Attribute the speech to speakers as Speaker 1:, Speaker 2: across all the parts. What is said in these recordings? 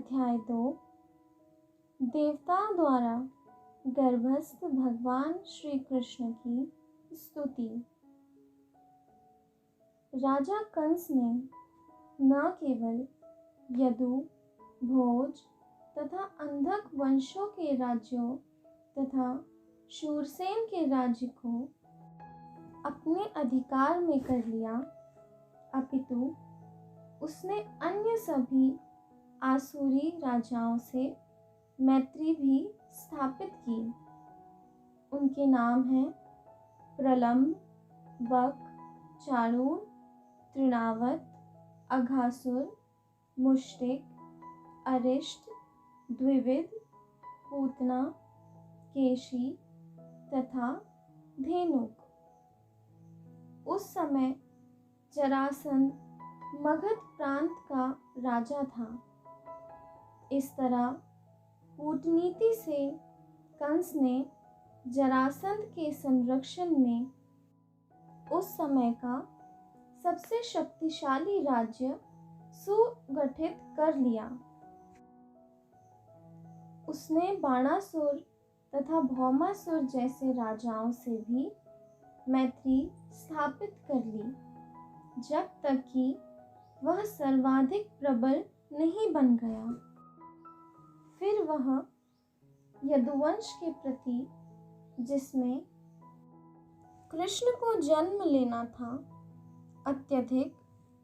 Speaker 1: अध्याय 2 देवताओं द्वारा गर्भस्थ भगवान श्री कृष्ण की स्तुति। राजा कंस ने न केवल यदु, भोज तथा अंधक वंशों के राज्यों तथा शूरसेन के राज्य को अपने अधिकार में कर लिया, अपितु उसने अन्य सभी आसुरी राजाओं से मैत्री भी स्थापित की। उनके नाम हैं प्रलंब, बक, चाणूर, तृणावत, अघासुर, मुष्टिक, अरिष्ट, द्विविद, पूतना, केशी तथा धेनुक। उस समय जरासंध मगध प्रांत का राजा था। इस तरह कूटनीति से कंस ने जरासंध के संरक्षण में उस समय का सबसे शक्तिशाली राज्य सुगठित कर लिया। उसने बाणासुर तथा भौमासुर जैसे राजाओं से भी मैत्री स्थापित कर ली, जब तक कि वह सर्वाधिक प्रबल नहीं बन गया। फिर वह यदुवंश के प्रति, जिसमें कृष्ण को जन्म लेना था, अत्यधिक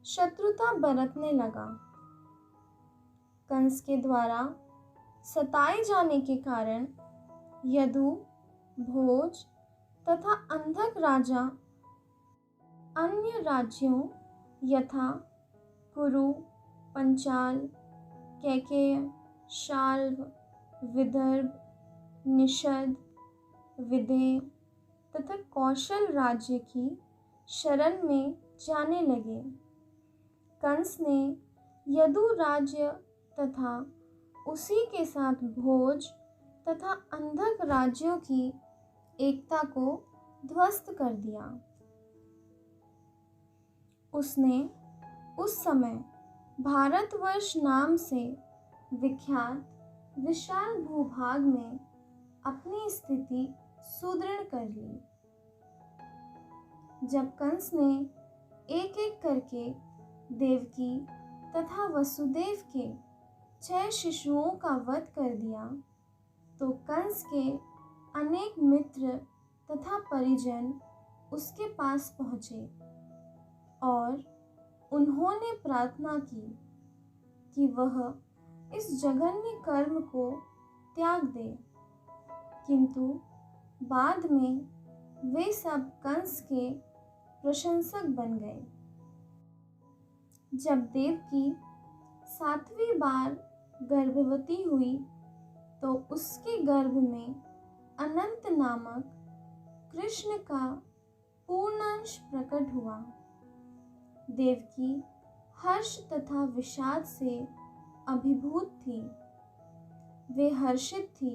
Speaker 1: शत्रुता बरतने लगा। कंस के द्वारा सताए जाने के कारण यदु, भोज तथा अंधक राजा अन्य राज्यों यथा कुरु, पंचाल, कैकेय, शाल्व, विदर्भ, निषद, विदेह तथा कौशल राज्य की शरण में जाने लगे। कंस ने यदु राज्य तथा उसी के साथ भोज तथा अंधक राज्यों की एकता को ध्वस्त कर दिया। उसने उस समय भारतवर्ष नाम से विख्यात विशाल भूभाग में अपनी स्थिति सुदृढ़ कर ली। जब कंस ने एक एक करके देवकी तथा वसुदेव के 6 शिशुओं का वध कर दिया, तो कंस के अनेक मित्र तथा परिजन उसके पास पहुँचे और उन्होंने प्रार्थना की कि वह इस जघन्य कर्म को त्याग दे, किंतु बाद में वे सब कंस के प्रशंसक बन गए। जब देवकी 7वीं बार गर्भवती हुई, तो उसके गर्भ में अनंत नामक कृष्ण का पूर्णांश प्रकट हुआ। देवकी हर्ष तथा विषाद से अभिभूत थी। वे हर्षित थी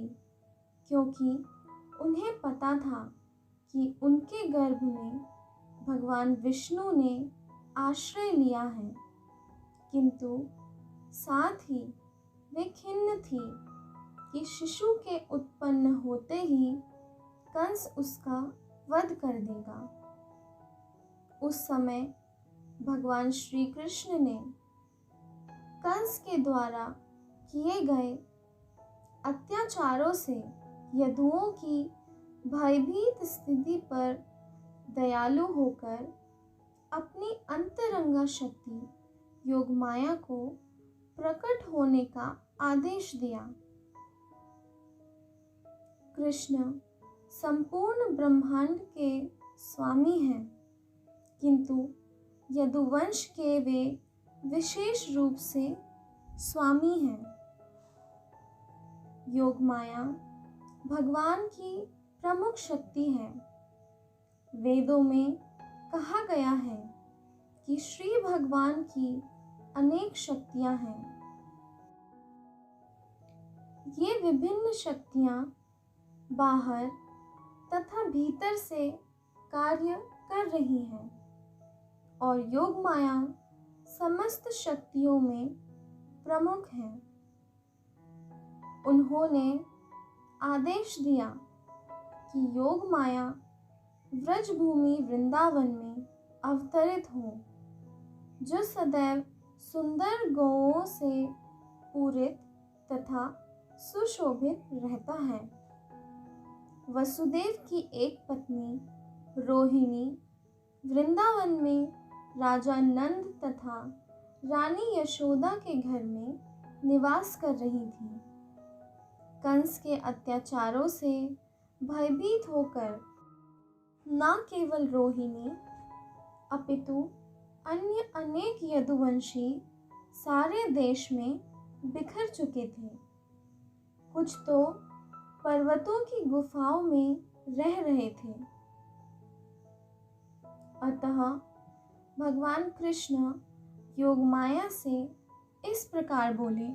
Speaker 1: क्योंकि उन्हें पता था कि उनके गर्भ में भगवान विष्णु ने आश्रय लिया है, किंतु साथ ही वे खिन्न थी कि शिशु के उत्पन्न होते ही कंस उसका वध कर देगा। उस समय भगवान श्री कृष्ण ने कंस के द्वारा किए गए अत्याचारों से यदुओं की भयभीत स्थिति पर दयालु होकर अपनी अंतरंगा शक्ति योगमाया को प्रकट होने का आदेश दिया। कृष्ण संपूर्ण ब्रह्मांड के स्वामी हैं, किंतु यदुवंश के वे विशेष रूप से स्वामी हैं। योगमाया भगवान की प्रमुख शक्ति है। वेदों में कहा गया है कि श्री भगवान की अनेक शक्तियां हैं। ये विभिन्न शक्तियां बाहर तथा भीतर से कार्य कर रही हैं और योगमाया समस्त शक्तियों में प्रमुख हैं। उन्होंने आदेश दिया कि योग माया व्रजभूमि वृंदावन में अवतरित हो, जो सदैव सुंदर गौओं से पूरित तथा सुशोभित रहता है। वसुदेव की एक पत्नी रोहिणी वृंदावन में राजा नंद तथा रानी यशोदा के घर में निवास कर रही थी। कंस के अत्याचारों से भयभीत होकर न केवल रोहिणी अपितु अन्य अनेक यदुवंशी सारे देश में बिखर चुके थे। कुछ तो पर्वतों की गुफाओं में रह रहे थे। अतः भगवान कृष्ण योगमाया से इस प्रकार बोले,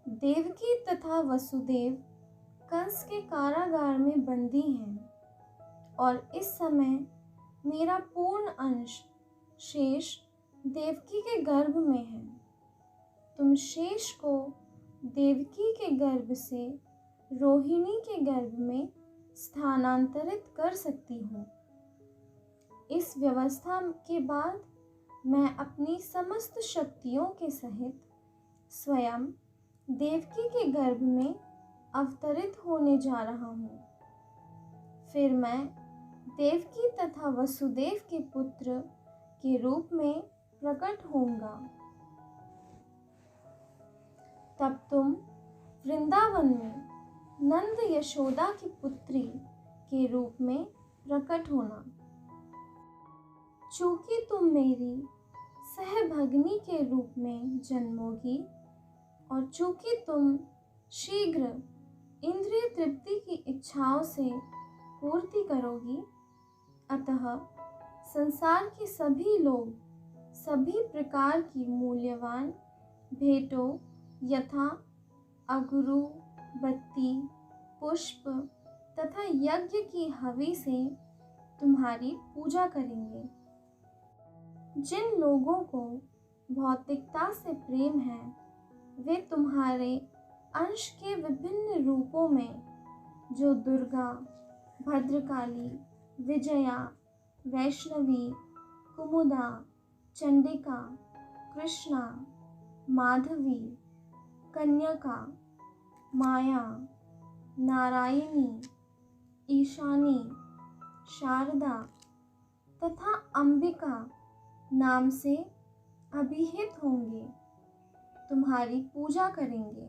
Speaker 1: देवकी तथा वसुदेव कंस के कारागार में बंदी हैं और इस समय मेरा पूर्ण अंश शेष देवकी के गर्भ में है। तुम शेष को देवकी के गर्भ से रोहिणी के गर्भ में स्थानांतरित कर सकती हो। इस व्यवस्था के बाद मैं अपनी समस्त शक्तियों के सहित स्वयं देवकी के गर्भ में अवतरित होने जा रहा हूँ। फिर मैं देवकी तथा वसुदेव के पुत्र के रूप में प्रकट होऊंगा। तब तुम वृंदावन में नंद यशोदा की पुत्री के रूप में प्रकट होना। चूंकि तुम मेरी सहभगिनी के रूप में जन्मोगी और चूंकि तुम शीघ्र इंद्रिय तृप्ति की इच्छाओं से पूर्ति करोगी, अतः संसार के सभी लोग सभी प्रकार की मूल्यवान भेंटों यथा अगरु, बत्ती, पुष्प तथा यज्ञ की हवि से तुम्हारी पूजा करेंगे। जिन लोगों को भौतिकता से प्रेम है, वे तुम्हारे अंश के विभिन्न रूपों में, जो दुर्गा, भद्रकाली, विजया, वैष्णवी, कुमुदा, चंडिका, कृष्णा, माधवी, कन्यका, माया, नारायणी, ईशानी, शारदा तथा अंबिका नाम से अभिहित होंगे, तुम्हारी पूजा करेंगे।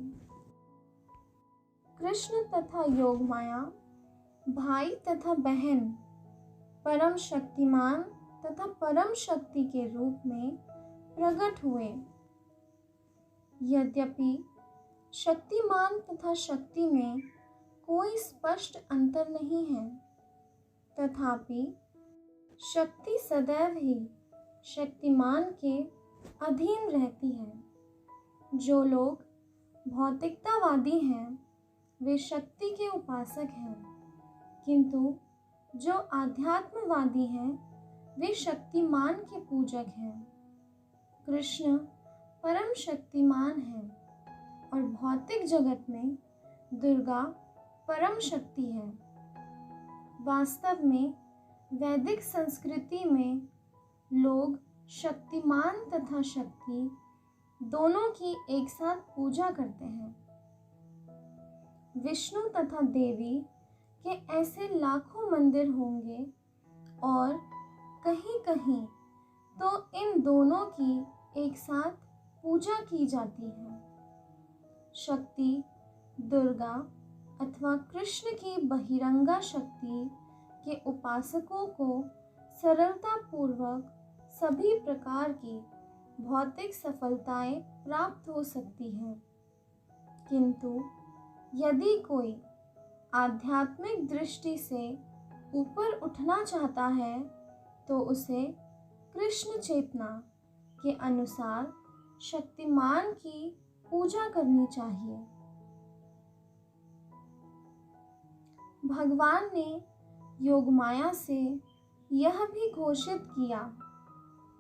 Speaker 1: कृष्ण तथा योगमाया भाई तथा बहन, परम शक्तिमान तथा परम शक्ति के रूप में प्रकट हुए। यद्यपि शक्तिमान तथा शक्ति में कोई स्पष्ट अंतर नहीं है, तथापि शक्ति सदैव ही शक्तिमान के अधीन रहती है। जो लोग भौतिकतावादी हैं, वे शक्ति के उपासक हैं, किंतु जो आध्यात्मवादी हैं, वे शक्तिमान के पूजक हैं। कृष्ण परम शक्तिमान है और भौतिक जगत में दुर्गा परम शक्ति है। वास्तव में वैदिक संस्कृति में लोग शक्तिमान तथा शक्ति दोनों की एक साथ पूजा करते हैं। विष्णु तथा देवी के ऐसे लाखों मंदिर होंगे और कहीं कहीं तो इन दोनों की एक साथ पूजा की जाती है। शक्ति दुर्गा अथवा कृष्ण की बहिरंगा शक्ति के उपासकों को सरलता पूर्वक सभी प्रकार की भौतिक सफलताएं प्राप्त हो सकती हैं, किंतु यदि कोई आध्यात्मिक दृष्टि से ऊपर उठना चाहता है तो उसे कृष्ण चेतना के अनुसार शक्तिमान की पूजा करनी चाहिए। भगवान ने योगमाया से यह भी घोषित किया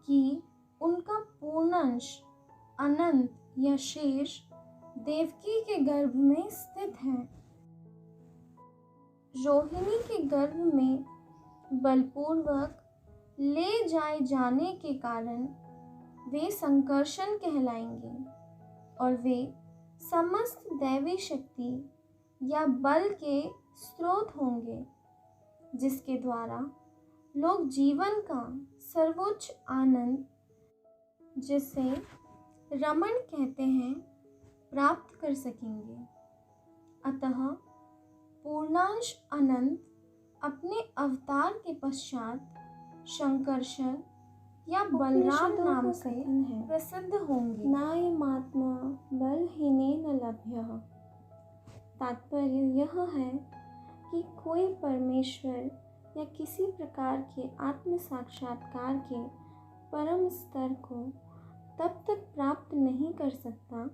Speaker 1: कि उनका पूर्णांश अनंत या शेष देवकी के गर्भ में स्थित है। रोहिणी के गर्भ में बलपूर्वक ले जाए जाने के कारण वे संकर्षण कहलाएंगे और वे समस्त दैवी शक्ति या बल के स्रोत होंगे, जिसके द्वारा लोग जीवन का सर्वोच्च आनंद, जिसे रमण कहते हैं, प्राप्त कर सकेंगे। अतः पूर्णांश अनंत अपने अवतार के पश्चात शंकरषण या बलराम नाम से प्रसिद्ध होंगे। नायमात्मा बलहीनेन लभ्यः। तात्पर्य यह है कि कोई परमेश्वर या किसी प्रकार के आत्म साक्षात्कार के परम स्तर को तब तक प्राप्त नहीं कर सकता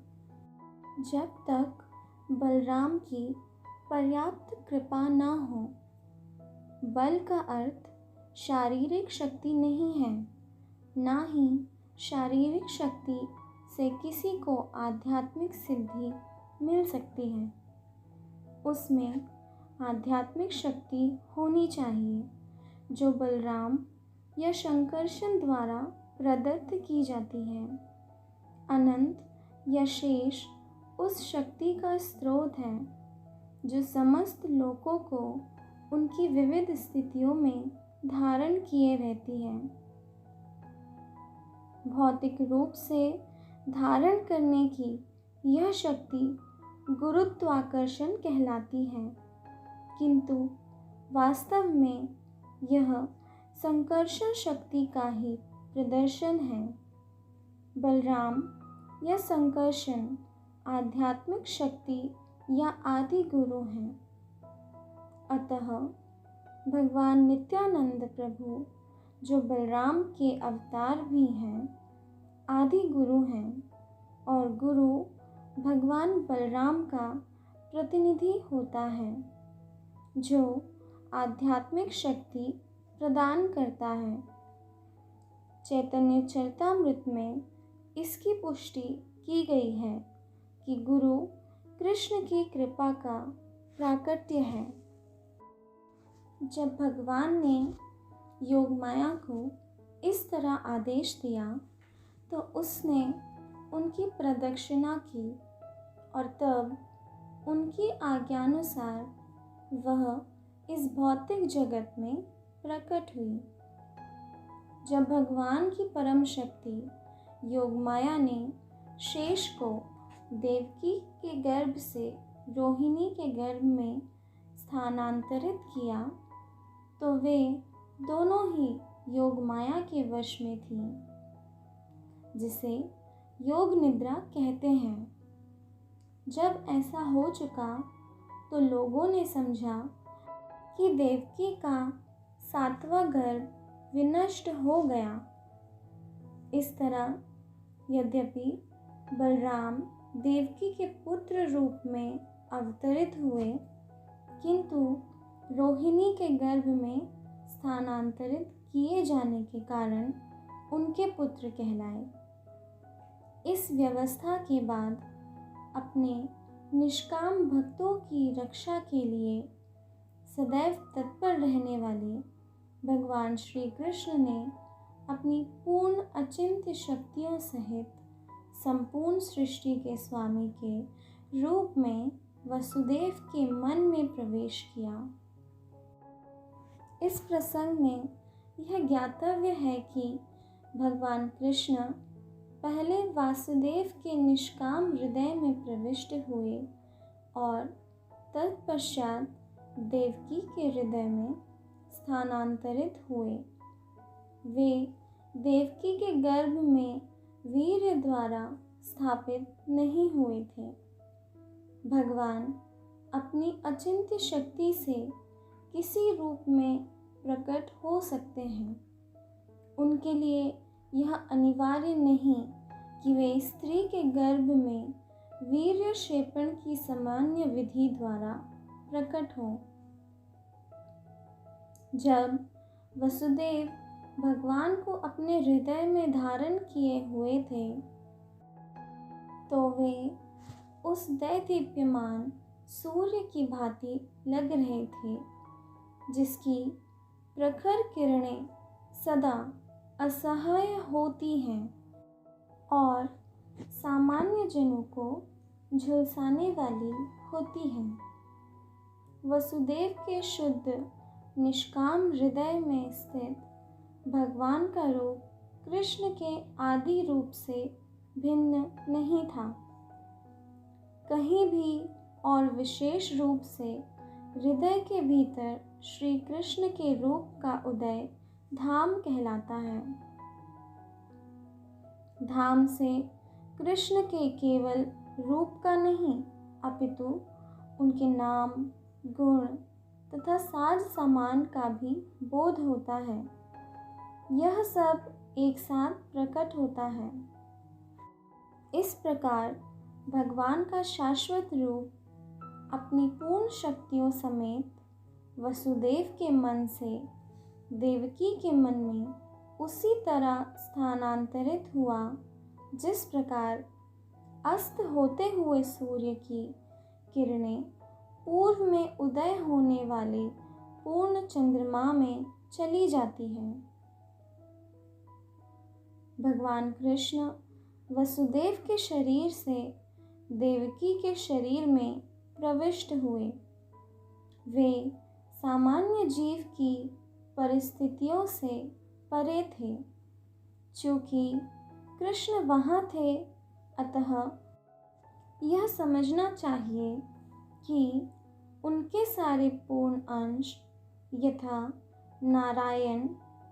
Speaker 1: जब तक बलराम की पर्याप्त कृपा न हो। बल का अर्थ शारीरिक शक्ति नहीं है, ना ही शारीरिक शक्ति से किसी को आध्यात्मिक सिद्धि मिल सकती है। उसमें आध्यात्मिक शक्ति होनी चाहिए जो बलराम या शंकरषण द्वारा प्रदत्त की जाती है। अनंत या शेष उस शक्ति का स्रोत है जो समस्त लोकों को उनकी विविध स्थितियों में धारण किए रहती है। भौतिक रूप से धारण करने की यह शक्ति गुरुत्वाकर्षण कहलाती है, किंतु वास्तव में यह संकर्षण शक्ति का ही प्रदर्शन है। बलराम या संकर्षण आध्यात्मिक शक्ति या आदि गुरु हैं। अतः भगवान नित्यानंद प्रभु, जो बलराम के अवतार भी हैं, आदि गुरु हैं और गुरु भगवान बलराम का प्रतिनिधि होता है, जो आध्यात्मिक शक्ति प्रदान करता है। चैतन्य चरितामृत में इसकी पुष्टि की गई है कि गुरु कृष्ण की कृपा का प्राकट्य है। जब भगवान ने योगमाया को इस तरह आदेश दिया तो उसने उनकी प्रदक्षिणा की और तब उनकी आज्ञानुसार वह इस भौतिक जगत में प्रकट हुई। जब भगवान की परम शक्ति योगमाया ने शेष को देवकी के गर्भ से रोहिणी के गर्भ में स्थानांतरित किया तो वे दोनों ही योगमाया के वश में थीं, जिसे योग निद्रा कहते हैं। जब ऐसा हो चुका तो लोगों ने समझा कि देवकी का 7वां गर्भ विनष्ट हो गया। इस तरह यद्यपि बलराम देवकी के पुत्र रूप में अवतरित हुए, किंतु रोहिणी के गर्भ में स्थानांतरित किए जाने के कारण उनके पुत्र कहलाए। इस व्यवस्था के बाद अपने निष्काम भक्तों की रक्षा के लिए सदैव तत्पर रहने वाले भगवान श्री कृष्ण ने अपनी पूर्ण अचिंत्य शक्तियों सहित संपूर्ण सृष्टि के स्वामी के रूप में वसुदेव के मन में प्रवेश किया। इस प्रसंग में यह ज्ञातव्य है कि भगवान कृष्ण पहले वासुदेव के निष्काम हृदय में प्रविष्ट हुए और तत्पश्चात देवकी के हृदय में स्थानांतरित हुए। वे देवकी के गर्भ में वीर्य द्वारा स्थापित नहीं हुए थे। भगवान अपनी अचिंत्य शक्ति से किसी रूप में प्रकट हो सकते हैं। उनके लिए यह अनिवार्य नहीं कि वे स्त्री के गर्भ में वीर्य क्षेपण की सामान्य विधि द्वारा प्रकट हों। जब वसुदेव भगवान को अपने हृदय में धारण किए हुए थे तो वे उस दैदीप्यमान सूर्य की भांति लग रहे थे, जिसकी प्रखर किरणें सदा असह्य होती हैं और सामान्य जनों को झुलसाने वाली होती हैं। वसुदेव के शुद्ध निष्काम हृदय में स्थित भगवान का रूप कृष्ण के आदि रूप से भिन्न नहीं था। कहीं भी और विशेष रूप से हृदय के भीतर श्री कृष्ण के रूप का उदय धाम कहलाता है। धाम से कृष्ण के केवल रूप का नहीं, अपितु उनके नाम, गुण तथा साज सामान का भी बोध होता है। यह सब एक साथ प्रकट होता है। इस प्रकार भगवान का शाश्वत रूप अपनी पूर्ण शक्तियों समेत वसुदेव के मन से देवकी के मन में उसी तरह स्थानांतरित हुआ जिस प्रकार अस्त होते हुए सूर्य की किरणें पूर्व में उदय होने वाले पूर्ण चंद्रमा में चली जाती हैं। भगवान कृष्ण वसुदेव के शरीर से देवकी के शरीर में प्रविष्ट हुए। वे सामान्य जीव की परिस्थितियों से परे थे। चूँकि कृष्ण वहाँ थे, अतः यह समझना चाहिए कि उनके सारे पूर्ण अंश यथा नारायण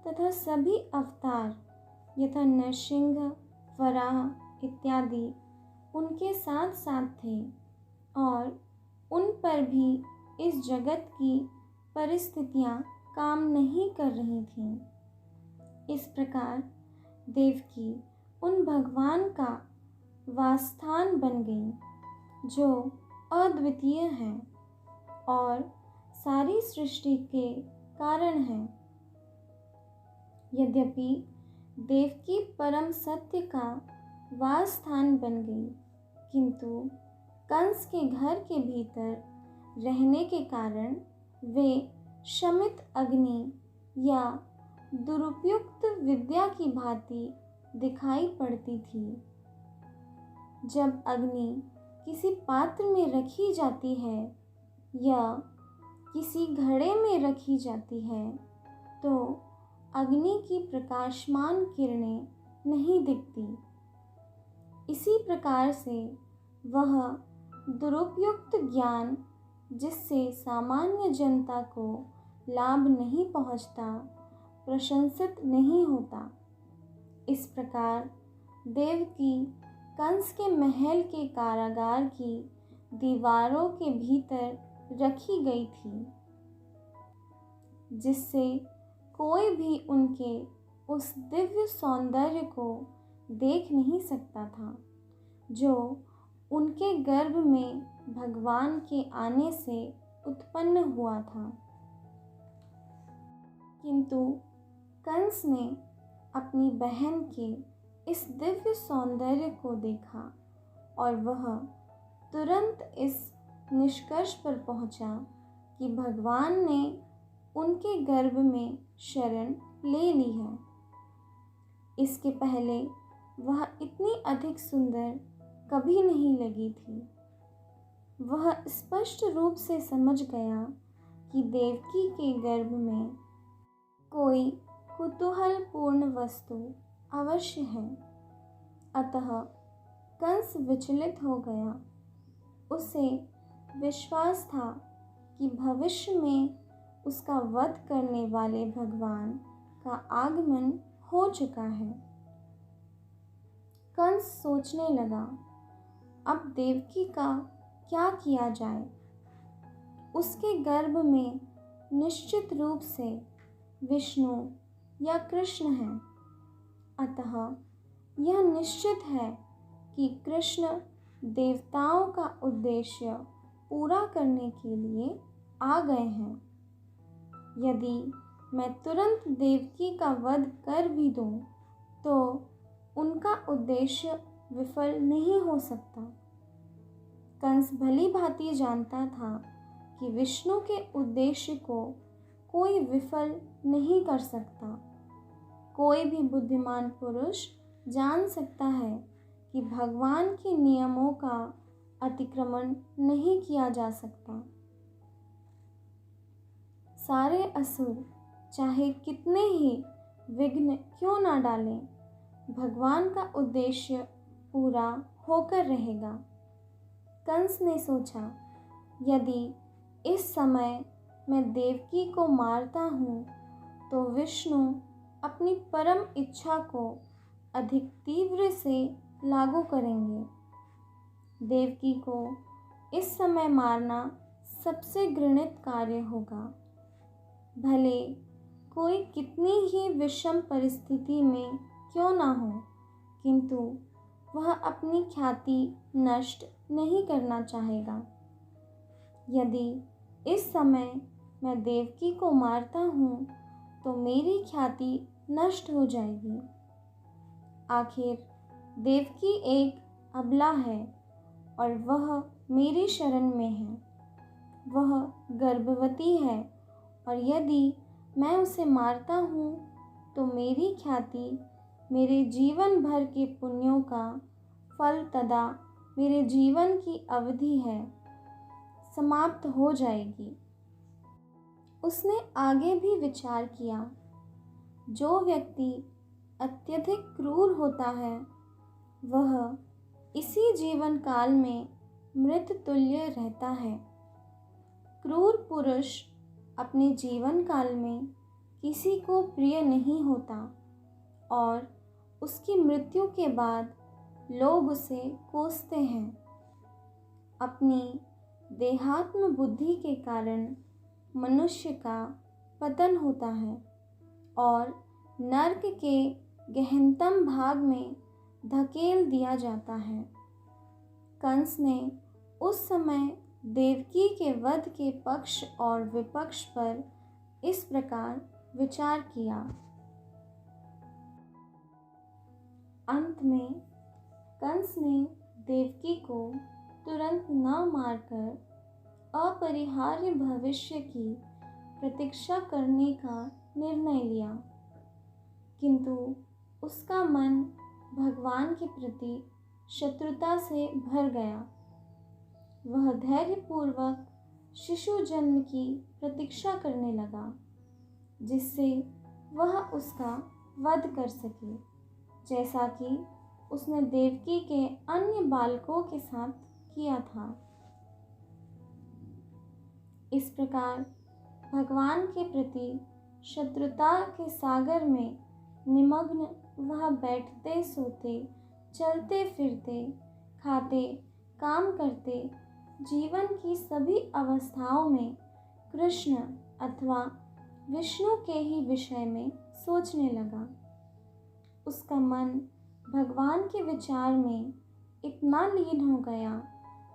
Speaker 1: तथा सभी अवतार यथा नरसिंह, वराह इत्यादि उनके साथ साथ थे और उन पर भी इस जगत की परिस्थितियाँ काम नहीं कर रही थीं। इस प्रकार देवकी उन भगवान का वासस्थान बन गई जो अद्वितीय हैं और सारी सृष्टि के कारण हैं। यद्यपि देवकी परम सत्य का वासस्थान बन गई, किंतु कंस के घर के भीतर रहने के कारण वे शमित अग्नि या दुरुपयुक्त विद्या की भांति दिखाई पड़ती थी। जब अग्नि किसी पात्र में रखी जाती है या किसी घड़े में रखी जाती है, तो अग्नि की प्रकाशमान किरणें नहीं दिखती। इसी प्रकार से वह दुरुपयुक्त ज्ञान जिससे सामान्य जनता को लाभ नहीं पहुंचता, प्रशंसित नहीं होता। इस प्रकार देवकी कंस के महल के कारागार की दीवारों के भीतर रखी गई थी, जिससे कोई भी उनके उस दिव्य सौंदर्य को देख नहीं सकता था जो उनके गर्भ में भगवान के आने से उत्पन्न हुआ था। किंतु कंस ने अपनी बहन के इस दिव्य सौंदर्य को देखा और वह तुरंत इस निष्कर्ष पर पहुंचा कि भगवान ने उनके गर्भ में शरण ले ली है। इसके पहले वह इतनी अधिक सुंदर कभी नहीं लगी थी। वह स्पष्ट रूप से समझ गया कि देवकी के गर्भ में कोई कुतूहलपूर्ण वस्तु अवश्य है। अतः कंस विचलित हो गया। उसे विश्वास था कि भविष्य में उसका वध करने वाले भगवान का आगमन हो चुका है। कंस सोचने लगा, अब देवकी का क्या किया जाए। उसके गर्भ में निश्चित रूप से विष्णु या कृष्ण हैं। अतः यह निश्चित है कि कृष्ण देवताओं का उद्देश्य पूरा करने के लिए आ गए हैं। यदि मैं तुरंत देवकी का वध कर भी दूं, तो उनका उद्देश्य विफल नहीं हो सकता। कंस भली भांति जानता था कि विष्णु के उद्देश्य को कोई विफल नहीं कर सकता। कोई भी बुद्धिमान पुरुष जान सकता है कि भगवान के नियमों का अतिक्रमण नहीं किया जा सकता। सारे असुर चाहे कितने ही विघ्न क्यों ना डालें, भगवान का उद्देश्य पूरा होकर रहेगा। कंस ने सोचा, यदि इस समय मैं देवकी को मारता हूँ तो विष्णु अपनी परम इच्छा को अधिक तीव्र से लागू करेंगे। देवकी को इस समय मारना सबसे घृणित कार्य होगा। भले कोई कितनी ही विषम परिस्थिति में क्यों ना हो, किंतु वह अपनी ख्याति नष्ट नहीं करना चाहेगा। यदि इस समय मैं देवकी को मारता हूँ तो मेरी ख्याति नष्ट हो जाएगी। आखिर देवकी एक अबला है और वह मेरी शरण में है। वह गर्भवती है और यदि मैं उसे मारता हूँ तो मेरी ख्याति मेरे जीवन भर के पुण्यों का फल तथा मेरे जीवन की अवधि है समाप्त हो जाएगी। उसने आगे भी विचार किया, जो व्यक्ति अत्यधिक क्रूर होता है वह इसी जीवन काल में मृत तुल्य रहता है। क्रूर पुरुष अपने जीवन काल में किसी को प्रिय नहीं होता और उसकी मृत्यु के बाद लोग उसे कोसते हैं। अपनी देहात्म बुद्धि के कारण मनुष्य का पतन होता है और नरक के गहनतम भाग में धकेल दिया जाता है। कंस ने उस समय देवकी के वध के पक्ष और विपक्ष पर इस प्रकार विचार किया। अंत में कंस ने देवकी को तुरंत न मारकर अपरिहार्य भविष्य की प्रतीक्षा करने का निर्णय लिया, किंतु उसका मन भगवान के प्रति शत्रुता से भर गया। वह धैर्यपूर्वक शिशु जन्म की प्रतीक्षा करने लगा, जिससे वह उसका वध कर सके, जैसा कि उसने देवकी के अन्य बालकों के साथ किया था। इस प्रकार भगवान के प्रति शत्रुता के सागर में निमग्न वह बैठते सोते, चलते फिरते, खाते, काम करते, जीवन की सभी अवस्थाओं में कृष्ण अथवा विष्णु के ही विषय में सोचने लगा। उसका मन भगवान के विचार में इतना लीन हो गया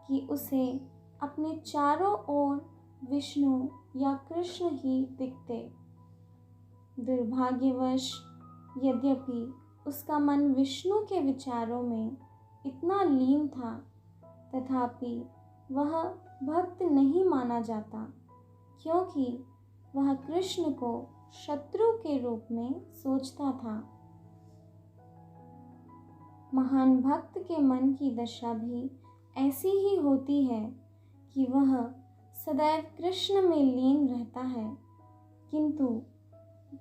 Speaker 1: कि उसे अपने चारों ओर विष्णु या कृष्ण ही दिखते। दुर्भाग्यवश यद्यपि उसका मन विष्णु के विचारों में इतना लीन था, तथापि वह भक्त नहीं माना जाता, क्योंकि वह कृष्ण को शत्रु के रूप में सोचता था। महान भक्त के मन की दशा भी ऐसी ही होती है कि वह सदैव कृष्ण में लीन रहता है, किंतु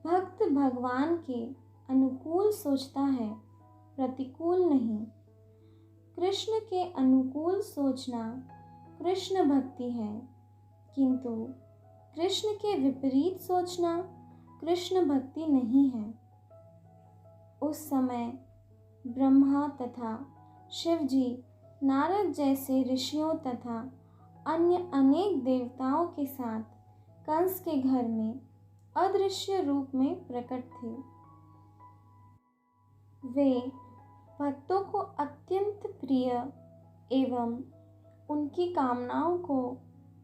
Speaker 1: भक्त भगवान के अनुकूल सोचता है, प्रतिकूल नहीं। कृष्ण के अनुकूल सोचना कृष्ण भक्ति है, किंतु कृष्ण के विपरीत सोचना कृष्ण भक्ति नहीं है। उस समय ब्रह्मा तथा शिव जी, नारद जैसे ऋषियों तथा अन्य अनेक देवताओं के साथ कंस के घर में अदृश्य रूप में प्रकट थे। वे भक्तों को अत्यंत प्रिय एवं उनकी कामनाओं को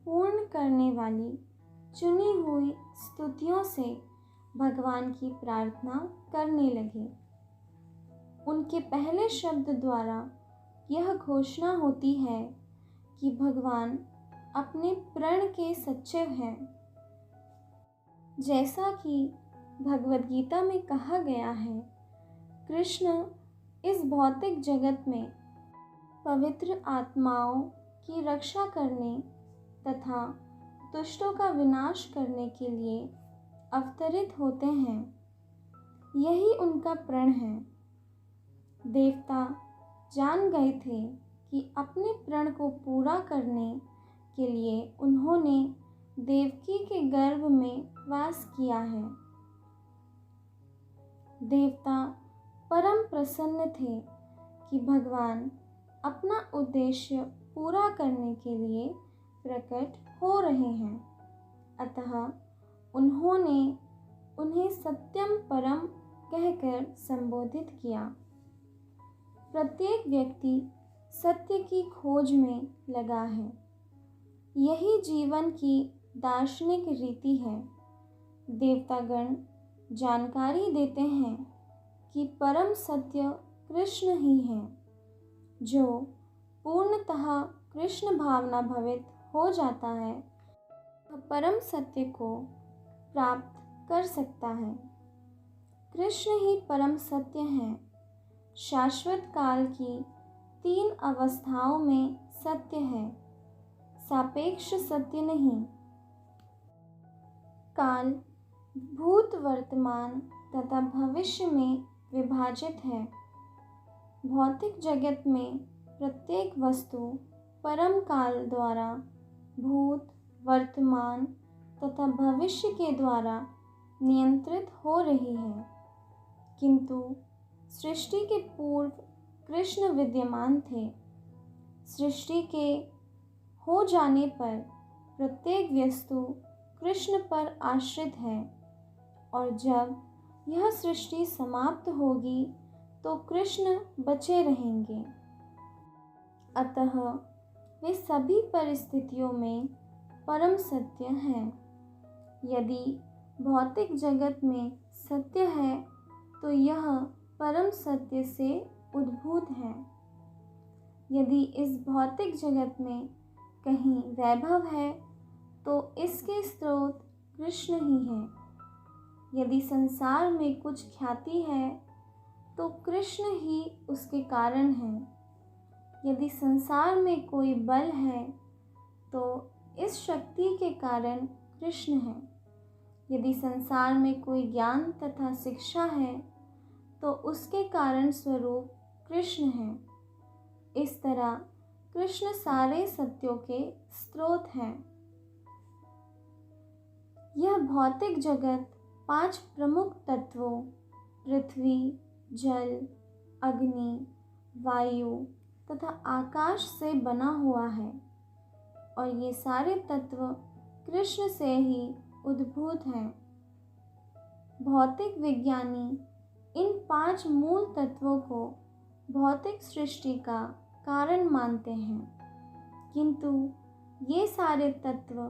Speaker 1: पूर्ण करने वाली चुनी हुई स्तुतियों से भगवान की प्रार्थना करने लगे। उनके पहले शब्द द्वारा यह घोषणा होती है कि भगवान अपने प्रण के सचिव हैं। जैसा कि भगवद गीता में कहा गया है, कृष्ण इस भौतिक जगत में पवित्र आत्माओं की रक्षा करने तथा दुष्टों का विनाश करने के लिए अवतरित होते हैं। यही उनका प्रण है। देवता जान गए थे कि अपने प्रण को पूरा करने के लिए उन्होंने देवकी के गर्भ में वास किया है। देवता परम प्रसन्न थे कि भगवान अपना उद्देश्य पूरा करने के लिए प्रकट हो रहे हैं। अतः उन्होंने उन्हें सत्यम परम कहकर संबोधित किया। प्रत्येक व्यक्ति सत्य की खोज में लगा है। यही जीवन की दार्शनिक रीति है। देवतागण जानकारी देते हैं कि परम सत्य कृष्ण ही है। जो पूर्णतः कृष्ण भावना भवित हो जाता है, वह परम सत्य को प्राप्त कर सकता है। कृष्ण ही परम सत्य है। शाश्वत काल की 3 अवस्थाओं में सत्य है, सापेक्ष सत्य नहीं। काल भूत, वर्तमान तथा भविष्य में विभाजित है। भौतिक जगत में प्रत्येक वस्तु परम काल द्वारा भूत, वर्तमान तथा भविष्य के द्वारा नियंत्रित हो रही है। किंतु सृष्टि के पूर्व कृष्ण विद्यमान थे। सृष्टि के हो जाने पर प्रत्येक वस्तु कृष्ण पर आश्रित है और जब यह सृष्टि समाप्त होगी तो कृष्ण बचे रहेंगे। अतः वे सभी परिस्थितियों में परम सत्य हैं। यदि भौतिक जगत में सत्य है तो यह परम सत्य से उद्भूत है। यदि इस भौतिक जगत में कहीं वैभव है तो इसके स्रोत कृष्ण ही है। यदि संसार में कुछ ख्याति है तो कृष्ण ही उसके कारण है। यदि संसार में कोई बल है तो इस शक्ति के कारण कृष्ण है। यदि संसार में कोई ज्ञान तथा शिक्षा है तो उसके कारण स्वरूप कृष्ण है। इस तरह कृष्ण सारे सत्यों के स्रोत हैं। यह भौतिक जगत 5 प्रमुख तत्वों पृथ्वी, जल, अग्नि, वायु तथा आकाश से बना हुआ है और ये सारे तत्व कृष्ण से ही उद्भूत हैं। भौतिक विज्ञानी इन 5 मूल तत्वों को भौतिक सृष्टि का कारण मानते हैं, किंतु ये सारे तत्व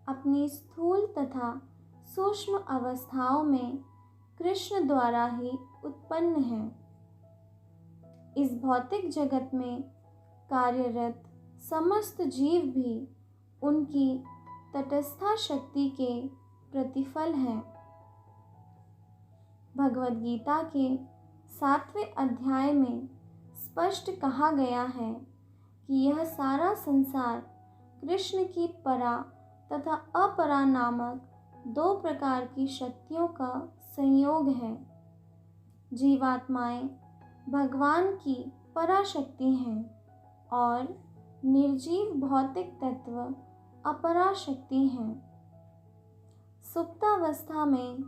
Speaker 1: अपनी स्थूल तथा सूक्ष्म अवस्थाओं में कृष्ण द्वारा ही उत्पन्न हैं। इस भौतिक जगत में कार्यरत समस्त जीव भी उनकी तटस्था शक्ति के प्रतिफल हैं। भगवद गीता के 7वें अध्याय में स्पष्ट कहा गया है कि यह सारा संसार कृष्ण की परा तथा अपरा नामक 2 प्रकार की शक्तियों का संयोग है। जीवात्माएं भगवान की पराशक्ति हैं और निर्जीव भौतिक तत्व अपरा शक्ति हैं। सुप्तावस्था में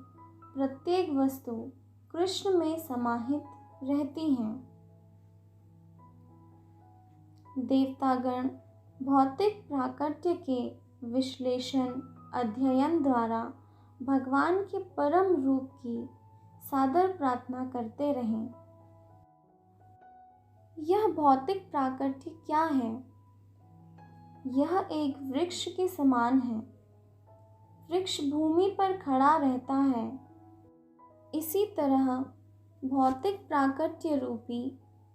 Speaker 1: प्रत्येक वस्तु कृष्ण में समाहित रहती हैं। देवतागण भौतिक प्राकृत्य के विश्लेषण अध्ययन द्वारा भगवान के परम रूप की सादर प्रार्थना करते रहें। यह भौतिक प्राकृत्य क्या है? यह एक वृक्ष के समान है। वृक्ष भूमि पर खड़ा रहता है। इसी तरह भौतिक प्राकृत्य रूपी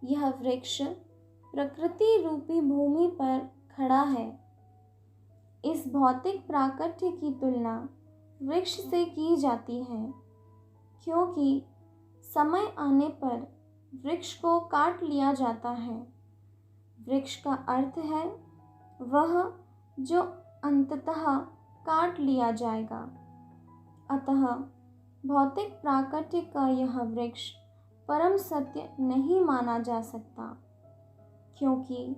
Speaker 1: यह वृक्ष प्रकृति रूपी भूमि पर खड़ा है। इस भौतिक प्राकट्य की तुलना वृक्ष से की जाती है, क्योंकि समय आने पर वृक्ष को काट लिया जाता है। वृक्ष का अर्थ है वह जो अंततः काट लिया जाएगा। अतः भौतिक प्राकट्य का यह वृक्ष परम सत्य नहीं माना जा सकता, क्योंकि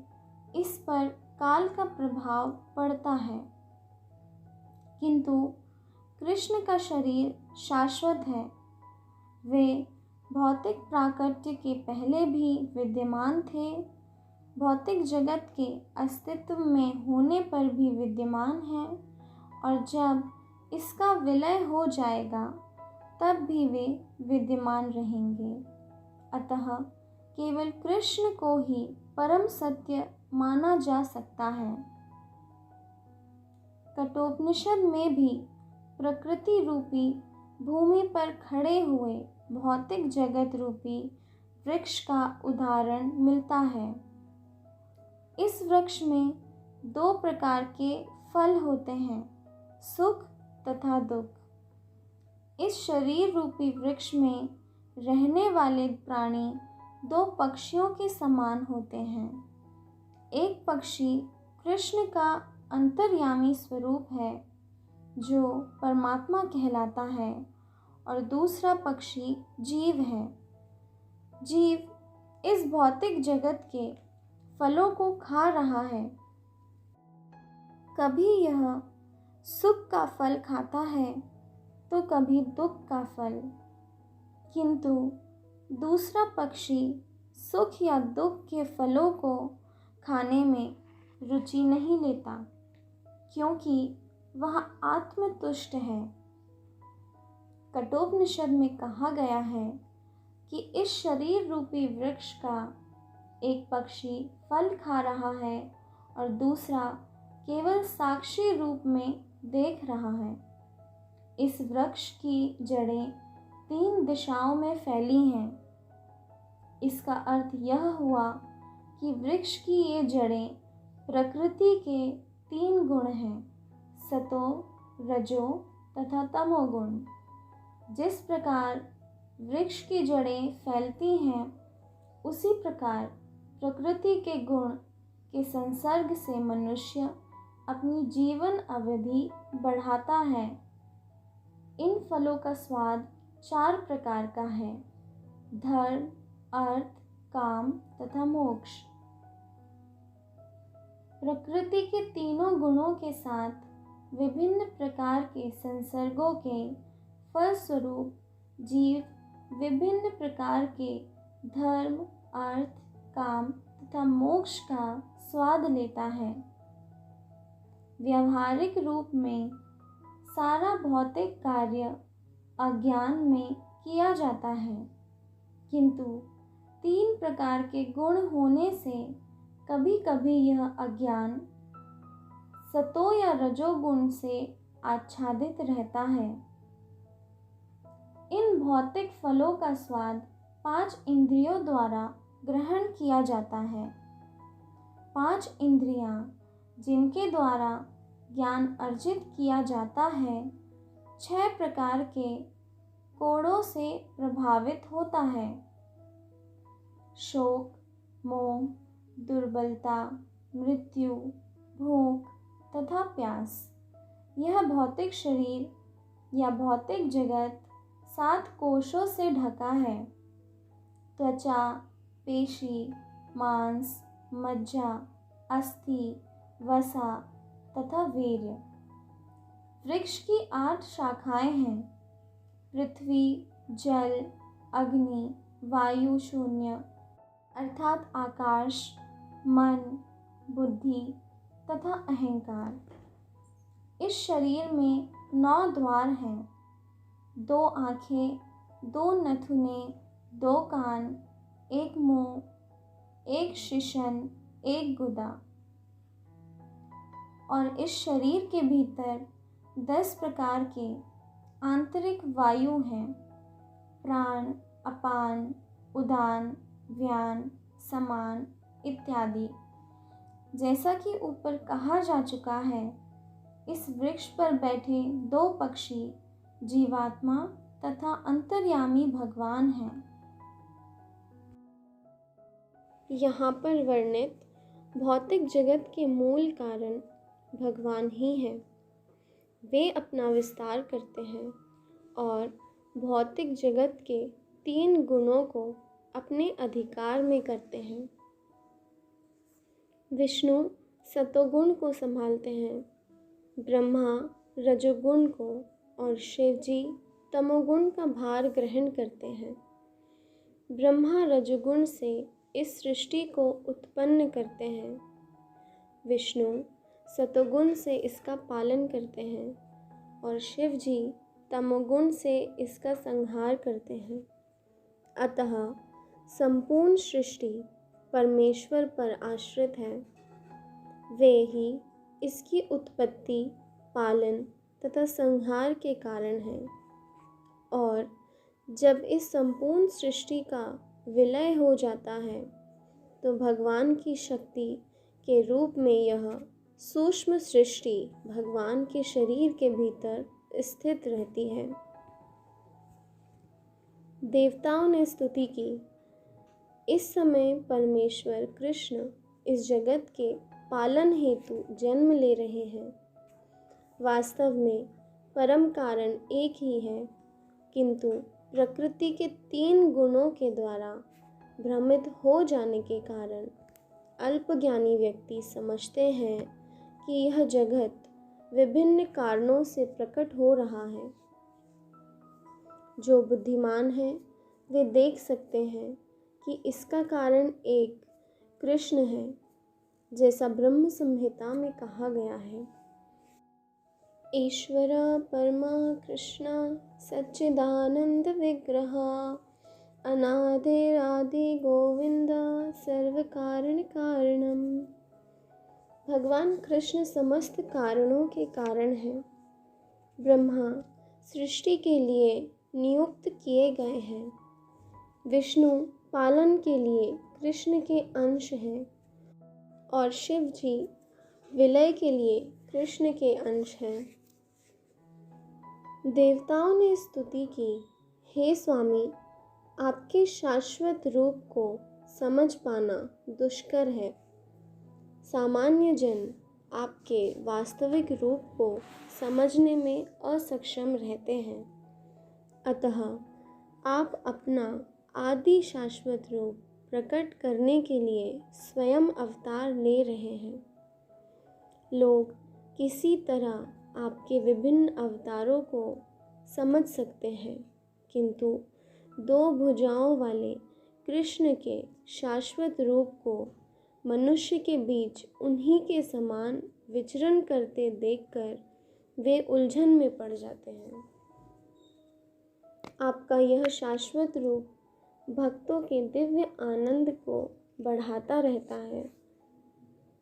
Speaker 1: इस पर काल का प्रभाव पड़ता है। किंतु कृष्ण का शरीर शाश्वत है। वे भौतिक प्राकट्य के पहले भी विद्यमान थे, भौतिक जगत के अस्तित्व में होने पर भी विद्यमान हैं, और जब इसका विलय हो जाएगा तब भी वे विद्यमान रहेंगे। अतः केवल कृष्ण को ही परम सत्य माना जा सकता है। कठोपनिषद में भी प्रकृति रूपी भूमि पर खड़े हुए भौतिक जगत रूपी वृक्ष का उदाहरण मिलता है। इस वृक्ष में दो प्रकार के फल होते हैं, सुख तथा दुख। इस शरीर रूपी वृक्ष में रहने वाले प्राणी दो पक्षियों के समान होते हैं। एक पक्षी कृष्ण का अंतर्यामी स्वरूप है, जो परमात्मा कहलाता है, और दूसरा पक्षी जीव है। जीव इस भौतिक जगत के फलों को खा रहा है। कभी यह सुख का फल खाता है तो कभी दुख का फल, किंतु दूसरा पक्षी सुख या दुख के फलों को खाने में रुचि नहीं लेता, क्योंकि वह आत्मतुष्ट है। कठोपनिषद में कहा गया है कि इस शरीर रूपी वृक्ष का एक पक्षी फल खा रहा है और दूसरा केवल साक्षी रूप में देख रहा है। इस वृक्ष की जड़ें 3 दिशाओं में फैली हैं। इसका अर्थ यह हुआ कि वृक्ष की ये जड़ें प्रकृति के 3 गुण हैं, सतो, रजो तथा तमोगुण। जिस प्रकार वृक्ष की जड़ें फैलती हैं, उसी प्रकार प्रकृति के गुण के संसर्ग से मनुष्य अपनी जीवन अवधि बढ़ाता है। इन फलों का स्वाद 4 प्रकार का है, धर्म, अर्थ, काम तथा मोक्ष। प्रकृति के तीनों गुणों के साथ विभिन्न प्रकार के संसर्गों के फलस्वरूप जीव विभिन्न प्रकार के धर्म, अर्थ, काम तथा मोक्ष का स्वाद लेता है। व्यवहारिक रूप में सारा भौतिक कार्य अज्ञान में किया जाता है, किंतु 3 प्रकार के गुण होने से कभी कभी यह अज्ञान सतो या रजोगुण से आच्छादित रहता है। इन भौतिक फलों का स्वाद 5 इंद्रियों द्वारा ग्रहण किया जाता है। 5 इंद्रियां जिनके द्वारा ज्ञान अर्जित किया जाता है, 6 प्रकार के कोड़ों से प्रभावित होता है। शोक, मोह, दुर्बलता, मृत्यु, भूख तथा प्यास। यह भौतिक शरीर या भौतिक जगत 7 कोशों से ढका है, त्वचा, पेशी, मांस, मज्जा, अस्थि, वसा तथा वीर्य। वृक्ष की 8 शाखाएं हैं, पृथ्वी, जल, अग्नि, वायु, शून्य अर्थात आकाश, मन, बुद्धि तथा अहंकार। इस शरीर में 9 द्वार हैं, 2 आँखें, 2 नथुने, 2 कान, 1 मुंह, 1 शिशन, 1 गुदा। और इस शरीर के भीतर 10 प्रकार के आंतरिक वायु हैं, प्राण, अपान, उदान, व्यान, समान इत्यादि। जैसा कि ऊपर कहा जा चुका है, इस वृक्ष पर बैठे दो पक्षी जीवात्मा तथा अंतर्यामी भगवान हैं।
Speaker 2: यहाँ पर वर्णित भौतिक जगत के मूल कारण भगवान ही हैं। वे अपना विस्तार करते हैं और भौतिक जगत के 3 गुणों को अपने अधिकार में करते हैं। विष्णु सतोगुण को संभालते हैं, ब्रह्मा रजोगुण को और शिव जी तमोगुण का भार ग्रहण करते हैं। ब्रह्मा रजोगुण से इस सृष्टि को उत्पन्न करते हैं, विष्णु सतोगुण से इसका पालन करते हैं और शिव जी तमोगुण से इसका संहार करते हैं। अतः संपूर्ण सृष्टि परमेश्वर पर आश्रित है। वे ही इसकी उत्पत्ति, पालन तथा संहार के कारण हैं। और जब इस संपूर्ण सृष्टि का विलय हो जाता है तो भगवान की शक्ति के रूप में यह सूक्ष्म सृष्टि भगवान के शरीर के भीतर स्थित रहती है। देवताओं ने स्तुति की। इस समय परमेश्वर कृष्ण इस जगत के पालन हेतु जन्म ले रहे हैं। वास्तव में परम कारण एक ही है, किंतु प्रकृति के 3 गुणों के द्वारा भ्रमित हो जाने के कारण अल्पज्ञानी व्यक्ति समझते हैं कि यह जगत विभिन्न कारणों से प्रकट हो रहा है। जो बुद्धिमान हैं वे देख सकते हैं कि इसका कारण एक कृष्ण है, जैसा ब्रह्म संहिता में कहा गया है। ईश्वर परमा कृष्ण सच्चिदानंद विग्रह अनादिरादि गोविंद सर्व कारण कारणम। भगवान कृष्ण समस्त कारणों के कारण हैं। ब्रह्मा सृष्टि के लिए नियुक्त किए गए हैं। विष्णु पालन के लिए कृष्ण के अंश हैं और शिव जी विलय के लिए कृष्ण के अंश हैं। देवताओं ने स्तुति की, हे स्वामी, आपके शाश्वत रूप को समझ पाना दुष्कर है। सामान्य जन आपके वास्तविक रूप को समझने में असक्षम रहते हैं। अतः आप अपना आदि शाश्वत रूप प्रकट करने के लिए स्वयं अवतार ले रहे हैं। लोग किसी तरह आपके विभिन्न अवतारों को समझ सकते हैं, किंतु 2 भुजाओं वाले कृष्ण के शाश्वत रूप को मनुष्य के बीच उन्हीं के समान विचरण करते देखकर वे उलझन में पड़ जाते हैं। आपका यह शाश्वत रूप भक्तों के दिव्य आनंद को बढ़ाता रहता है,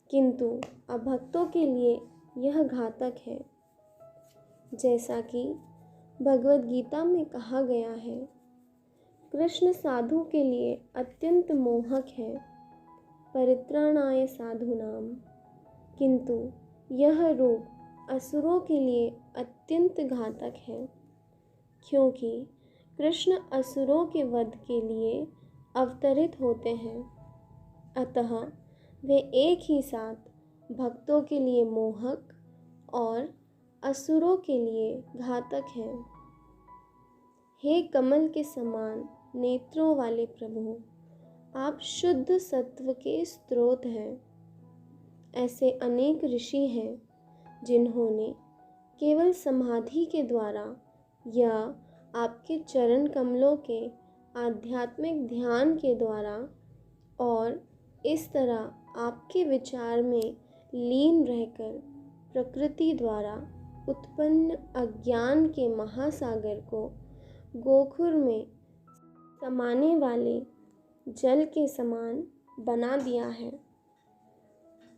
Speaker 2: किंतु अभक्तों के लिए यह घातक है। जैसा कि भगवद गीता में कहा गया है, कृष्ण साधु के लिए अत्यंत मोहक है, परित्राणाय साधूनाम, किंतु यह रूप असुरों के लिए अत्यंत घातक है, क्योंकि कृष्ण असुरों के वध के लिए अवतरित होते हैं। अतः वे एक ही साथ भक्तों के लिए मोहक और असुरों के लिए घातक हैं। हे कमल के समान नेत्रों वाले प्रभु, आप शुद्ध सत्व के स्रोत हैं। ऐसे अनेक ऋषि हैं जिन्होंने केवल समाधि के द्वारा या आपके चरण कमलों के आध्यात्मिक ध्यान के द्वारा और इस तरह आपके विचार में लीन रहकर प्रकृति द्वारा उत्पन्न अज्ञान के महासागर को गोखुर में समाने वाले जल के समान बना दिया है।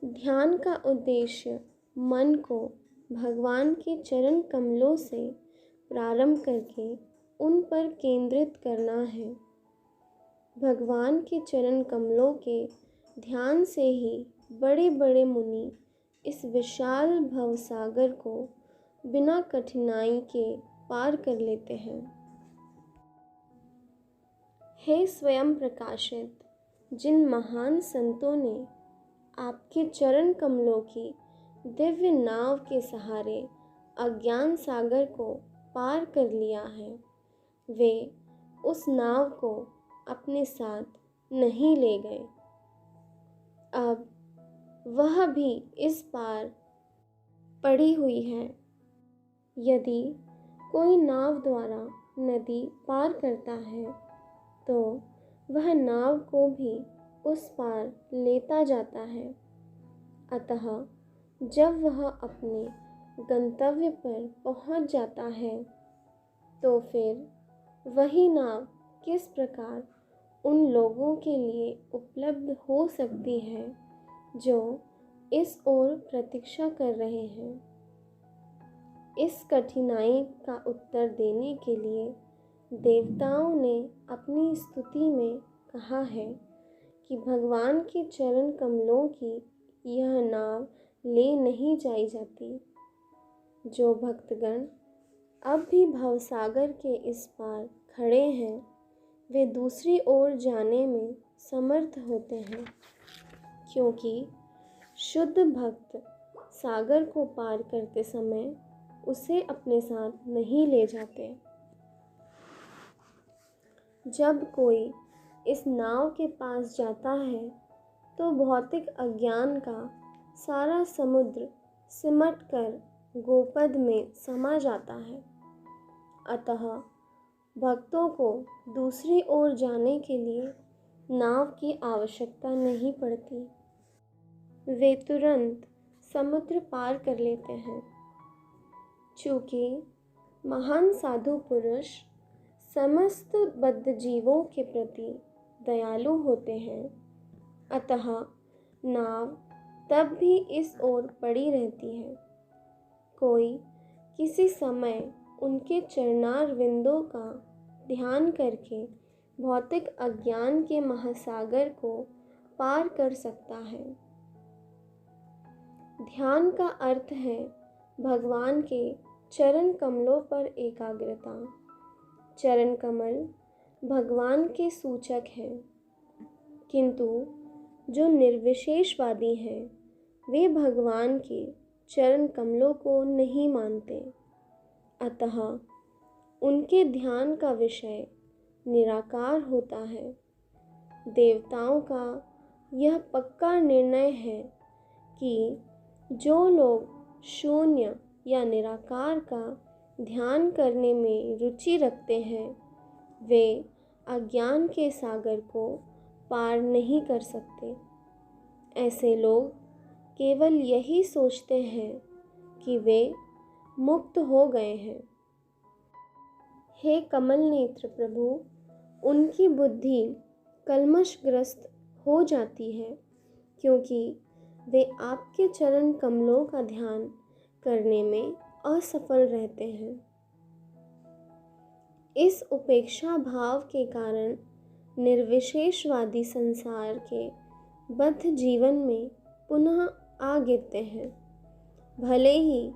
Speaker 2: ध्यान का उद्देश्य मन को भगवान के चरण कमलों से प्रारंभ करके उन पर केंद्रित करना है। भगवान के चरण कमलों के ध्यान से ही बड़े बड़े मुनि इस विशाल भवसागर को बिना कठिनाई के पार कर लेते हैं। हे स्वयं प्रकाशित, जिन महान संतों ने आपके चरण कमलों की दिव्य नाव के सहारे अज्ञान सागर को पार कर लिया है, वे उस नाव को अपने साथ नहीं ले गए। अब वह भी इस पार पड़ी हुई है। यदि कोई नाव द्वारा नदी पार करता है तो वह नाव को भी उस पार लेता जाता है। अतः जब वह अपने गंतव्य पर पहुंच जाता है तो फिर वही नाव किस प्रकार उन लोगों के लिए उपलब्ध हो सकती है जो इस ओर प्रतीक्षा कर रहे हैं। इस कठिनाई का उत्तर देने के लिए देवताओं ने अपनी स्तुति में कहा है कि भगवान के चरण कमलों की यह नाव ले नहीं जाई जाती। जो भक्तगण अब भी भवसागर के इस पार खड़े हैं, वे दूसरी ओर जाने में समर्थ होते हैं, क्योंकि शुद्ध भक्त सागर को पार करते समय उसे अपने साथ नहीं ले जाते। जब कोई इस नाव के पास जाता है तो भौतिक अज्ञान का सारा समुद्र सिमट कर गोपद में समा जाता है। अतः भक्तों को दूसरी ओर जाने के लिए नाव की आवश्यकता नहीं पड़ती। वे तुरंत समुद्र पार कर लेते हैं। चूँकि महान साधु पुरुष समस्त बद्ध जीवों के प्रति दयालु होते हैं, अतः नाव तब भी इस ओर पड़ी रहती है। कोई किसी समय उनके चरणारविंदों का ध्यान करके भौतिक अज्ञान के महासागर को पार कर सकता है। ध्यान का अर्थ है भगवान के चरण कमलों पर एकाग्रता। चरण कमल भगवान के सूचक हैं, किंतु जो निर्विशेषवादी हैं वे भगवान के चरण कमलों को नहीं मानते। अतः उनके ध्यान का विषय निराकार होता है। देवताओं का यह पक्का निर्णय है कि जो लोग शून्य या निराकार का ध्यान करने में रुचि रखते हैं, वे अज्ञान के सागर को पार नहीं कर सकते। ऐसे लोग केवल यही सोचते हैं कि वे मुक्त हो गए हैं। हे कमल नेत्र प्रभु, उनकी बुद्धि कल्मशग्रस्त हो जाती है, क्योंकि वे आपके चरण कमलों का ध्यान करने में असफल रहते हैं। इस उपेक्षा भाव के कारण निर्विशेषवादी संसार के बद्ध जीवन में पुनः आ गिरते हैं। भले ही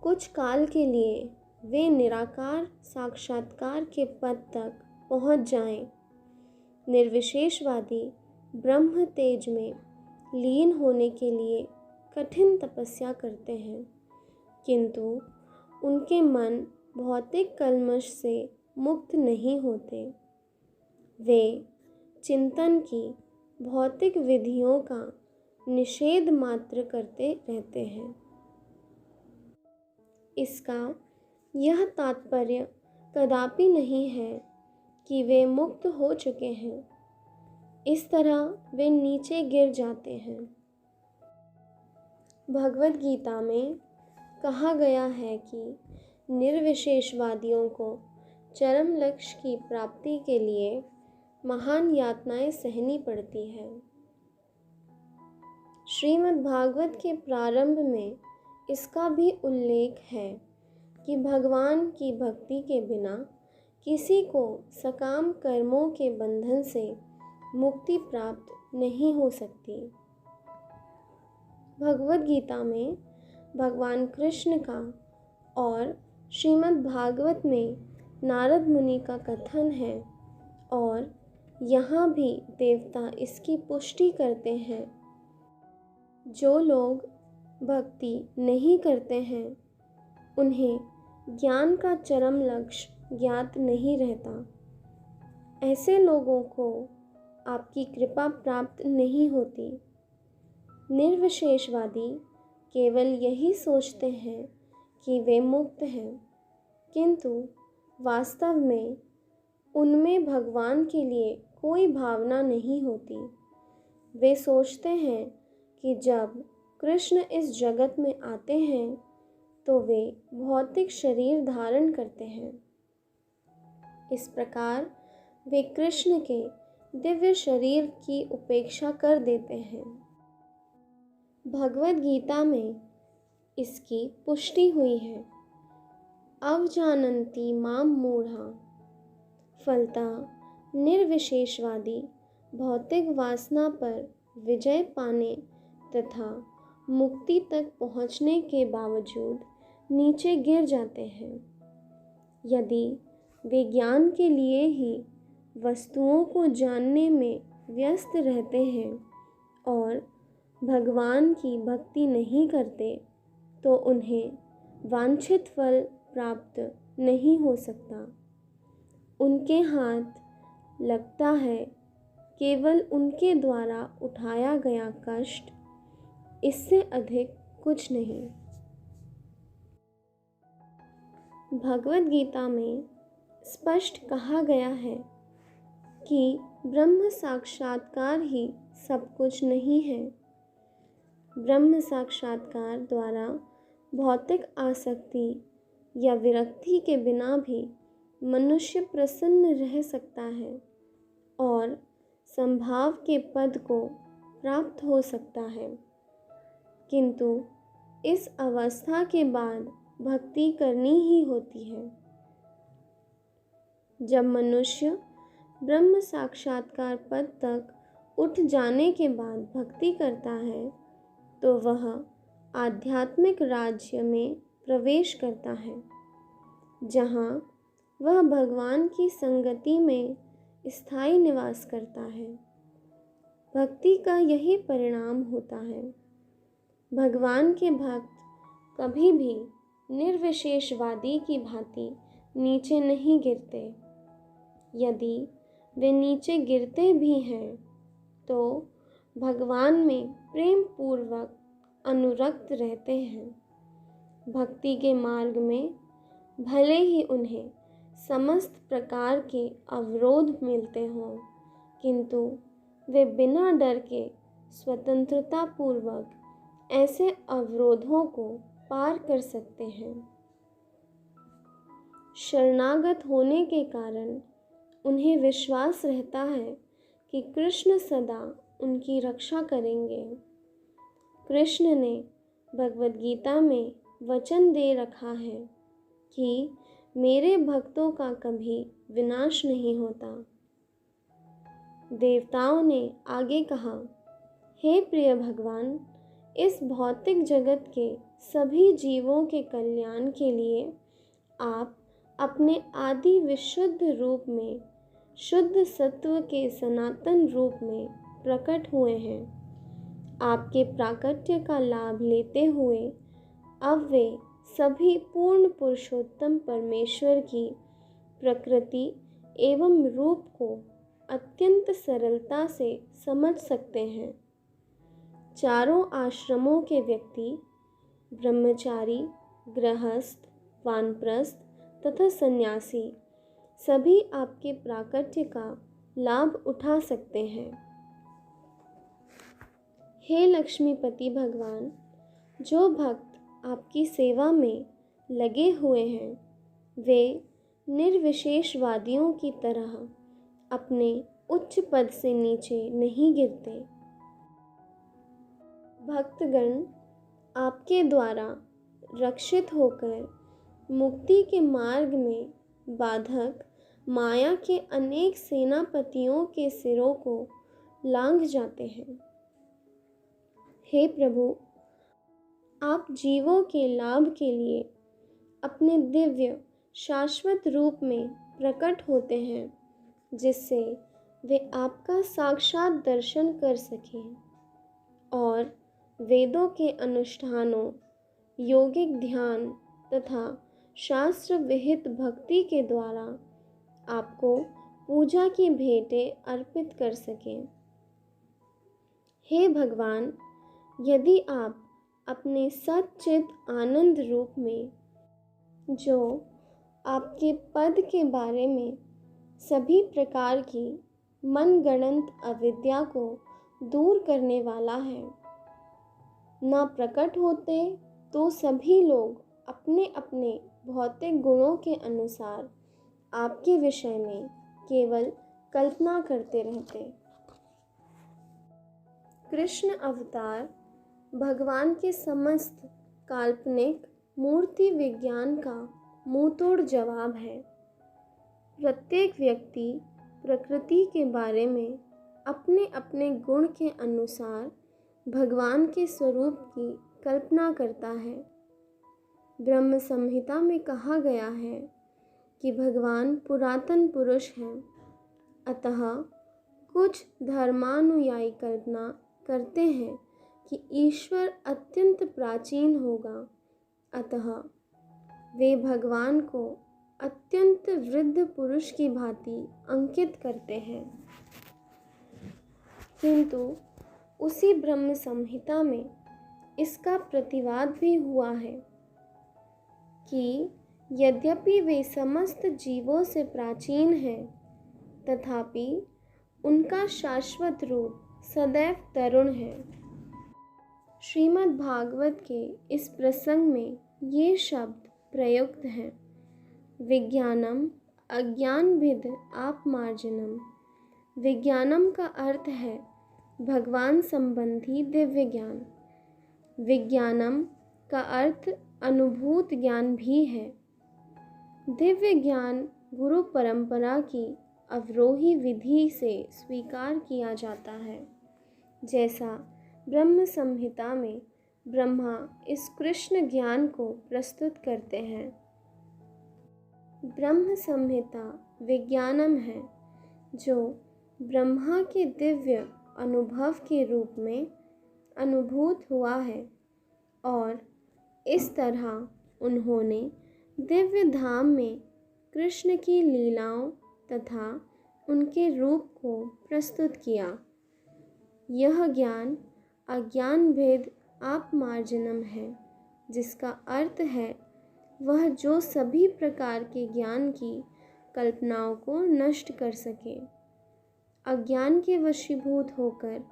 Speaker 2: कुछ काल के लिए वे निराकार साक्षात्कार के पद तक पहुँच जाएं, निर्विशेषवादी ब्रह्म तेज में लीन होने के लिए कठिन तपस्या करते हैं, किंतु उनके मन भौतिक कल्मश से मुक्त नहीं होते। वे चिंतन की भौतिक विधियों का निषेध मात्र करते रहते हैं। इसका यह तात्पर्य कदापि नहीं है कि वे मुक्त हो चुके हैं। इस तरह वे नीचे गिर जाते हैं। भगवद गीता में कहा गया है कि निर्विशेषवादियों को चरम लक्ष्य की प्राप्ति के लिए महान यातनाएं सहनी पड़ती है। श्रीमद् भागवत के प्रारंभ में इसका भी उल्लेख है कि भगवान की भक्ति के बिना किसी को सकाम कर्मों के बंधन से मुक्ति प्राप्त नहीं हो सकती। भगवद गीता में भगवान कृष्ण का और श्रीमद् भागवत में नारद मुनि का कथन है और यहाँ भी देवता इसकी पुष्टि करते हैं। जो लोग भक्ति नहीं करते हैं उन्हें ज्ञान का चरम लक्ष्य ज्ञात नहीं रहता। ऐसे लोगों को आपकी कृपा प्राप्त नहीं होती। निर्विशेषवादी केवल यही सोचते हैं कि वे मुक्त हैं, किंतु वास्तव में उनमें भगवान के लिए कोई भावना नहीं होती। वे सोचते हैं कि जब कृष्ण इस जगत में आते हैं तो वे भौतिक शरीर धारण करते हैं। इस प्रकार वे कृष्ण के दिव्य शरीर की उपेक्षा कर देते हैं। भगवद गीता में इसकी पुष्टि हुई है। अवजानन्ति माम मूढ़ा। फलतः निर्विशेषवादी भौतिक वासना पर विजय पाने तथा मुक्ति तक पहुँचने के बावजूद नीचे गिर जाते हैं। यदि वे ज्ञान के लिए ही वस्तुओं को जानने में व्यस्त रहते हैं और भगवान की भक्ति नहीं करते तो उन्हें वांछित फल प्राप्त नहीं हो सकता। उनके हाथ लगता है केवल उनके द्वारा उठाया गया कष्ट, इससे अधिक कुछ नहीं। भगवद गीता में स्पष्ट कहा गया है कि ब्रह्म साक्षात्कार ही सब कुछ नहीं है। ब्रह्म साक्षात्कार द्वारा भौतिक आसक्ति या विरक्ति के बिना भी मनुष्य प्रसन्न रह सकता है और संभाव के पद को प्राप्त हो सकता है, किंतु इस अवस्था के बाद भक्ति करनी ही होती है। जब मनुष्य ब्रह्म साक्षात्कार पद तक उठ जाने के बाद भक्ति करता है तो वह आध्यात्मिक राज्य में प्रवेश करता है, जहाँ वह भगवान की संगति में स्थायी निवास करता है। भक्ति का यही परिणाम होता है। भगवान के भक्त कभी भी निर्विशेषवादी की भांति नीचे नहीं गिरते। यदि वे नीचे गिरते भी हैं तो भगवान में प्रेम पूर्वक अनुरक्त रहते हैं। भक्ति के मार्ग में भले ही उन्हें समस्त प्रकार के अवरोध मिलते हों, किंतु वे बिना डर के स्वतंत्रता पूर्वक ऐसे अवरोधों को पार कर सकते हैं। शरणागत होने के कारण उन्हें विश्वास रहता है कि कृष्ण सदा उनकी रक्षा करेंगे। कृष्ण ने भगवद गीता में वचन दे रखा है कि मेरे भक्तों का कभी विनाश नहीं होता। देवताओं ने आगे कहा, हे प्रिय भगवान, इस भौतिक जगत के सभी जीवों के कल्याण के लिए आप अपने आदि विशुद्ध रूप में शुद्ध सत्व के सनातन रूप में प्रकट हुए हैं। आपके प्राकट्य का लाभ लेते हुए अब वे सभी पूर्ण पुरुषोत्तम परमेश्वर की प्रकृति एवं रूप को अत्यंत सरलता से समझ सकते हैं। चारों आश्रमों के व्यक्ति, ब्रह्मचारी, गृहस्थ, वानप्रस्थ तथा सन्यासी सभी आपके प्राकट्य का लाभ उठा सकते हैं। हे लक्ष्मीपति भगवान, जो भक्त आपकी सेवा में लगे हुए हैं वे निर्विशेषवादियों की तरह अपने उच्च पद से नीचे नहीं गिरते। भक्तगण आपके द्वारा रक्षित होकर मुक्ति के मार्ग में बाधक माया के अनेक सेनापतियों के सिरों को लांघ जाते हैं। हे प्रभु, आप जीवों के लाभ के लिए अपने दिव्य शाश्वत रूप में प्रकट होते हैं, जिससे वे आपका साक्षात दर्शन कर सकें और वेदों के अनुष्ठानों, योगिक ध्यान तथा शास्त्र विहित भक्ति के द्वारा आपको पूजा की भेंटें अर्पित कर सकें। हे भगवान, यदि आप अपने सच्चित आनंद रूप में, जो आपके पद के बारे में सभी प्रकार की मनगढ़ंत अविद्या को दूर करने वाला है, न प्रकट होते तो सभी लोग अपने अपने भौतिक गुणों के अनुसार आपके विषय में केवल कल्पना करते रहते। कृष्ण अवतार भगवान के समस्त काल्पनिक मूर्ति विज्ञान का मुंहतोड़ जवाब है। प्रत्येक व्यक्ति प्रकृति के बारे में अपने अपने गुण के अनुसार भगवान के स्वरूप की कल्पना करता है। ब्रह्म संहिता में कहा गया है कि भगवान पुरातन पुरुष हैं, अतः कुछ धर्मानुयायी कल्पना करते हैं कि ईश्वर अत्यंत प्राचीन होगा, अतः वे भगवान को अत्यंत वृद्ध पुरुष की भांति अंकित करते हैं। किंतु उसी ब्रह्म संहिता में इसका प्रतिवाद भी हुआ है कि यद्यपि वे समस्त जीवों से प्राचीन हैं, तथापि उनका शाश्वत रूप सदैव तरुण है। श्रीमद् भागवत के इस प्रसंग में ये शब्द प्रयुक्त हैं। विज्ञानम अज्ञानभिद आपमार्जनम। विज्ञानम का अर्थ है भगवान संबंधी दिव्य ज्ञान। विज्ञानम का अर्थ अनुभूत ज्ञान भी है। दिव्य ज्ञान गुरु परंपरा की अवरोही विधि से स्वीकार किया जाता है, जैसा ब्रह्म संहिता में ब्रह्मा इस कृष्ण ज्ञान को प्रस्तुत करते हैं। ब्रह्म संहिता विज्ञानम है, जो ब्रह्मा के दिव्य अनुभव के रूप में अनुभूत हुआ है, और इस तरह उन्होंने दिव्य धाम में कृष्ण की लीलाओं तथा उनके रूप को प्रस्तुत किया। यह ज्ञान अज्ञान भेद आपमार्जनम है, जिसका अर्थ है वह जो सभी प्रकार के ज्ञान की कल्पनाओं को नष्ट कर सके। अज्ञान के वशीभूत होकर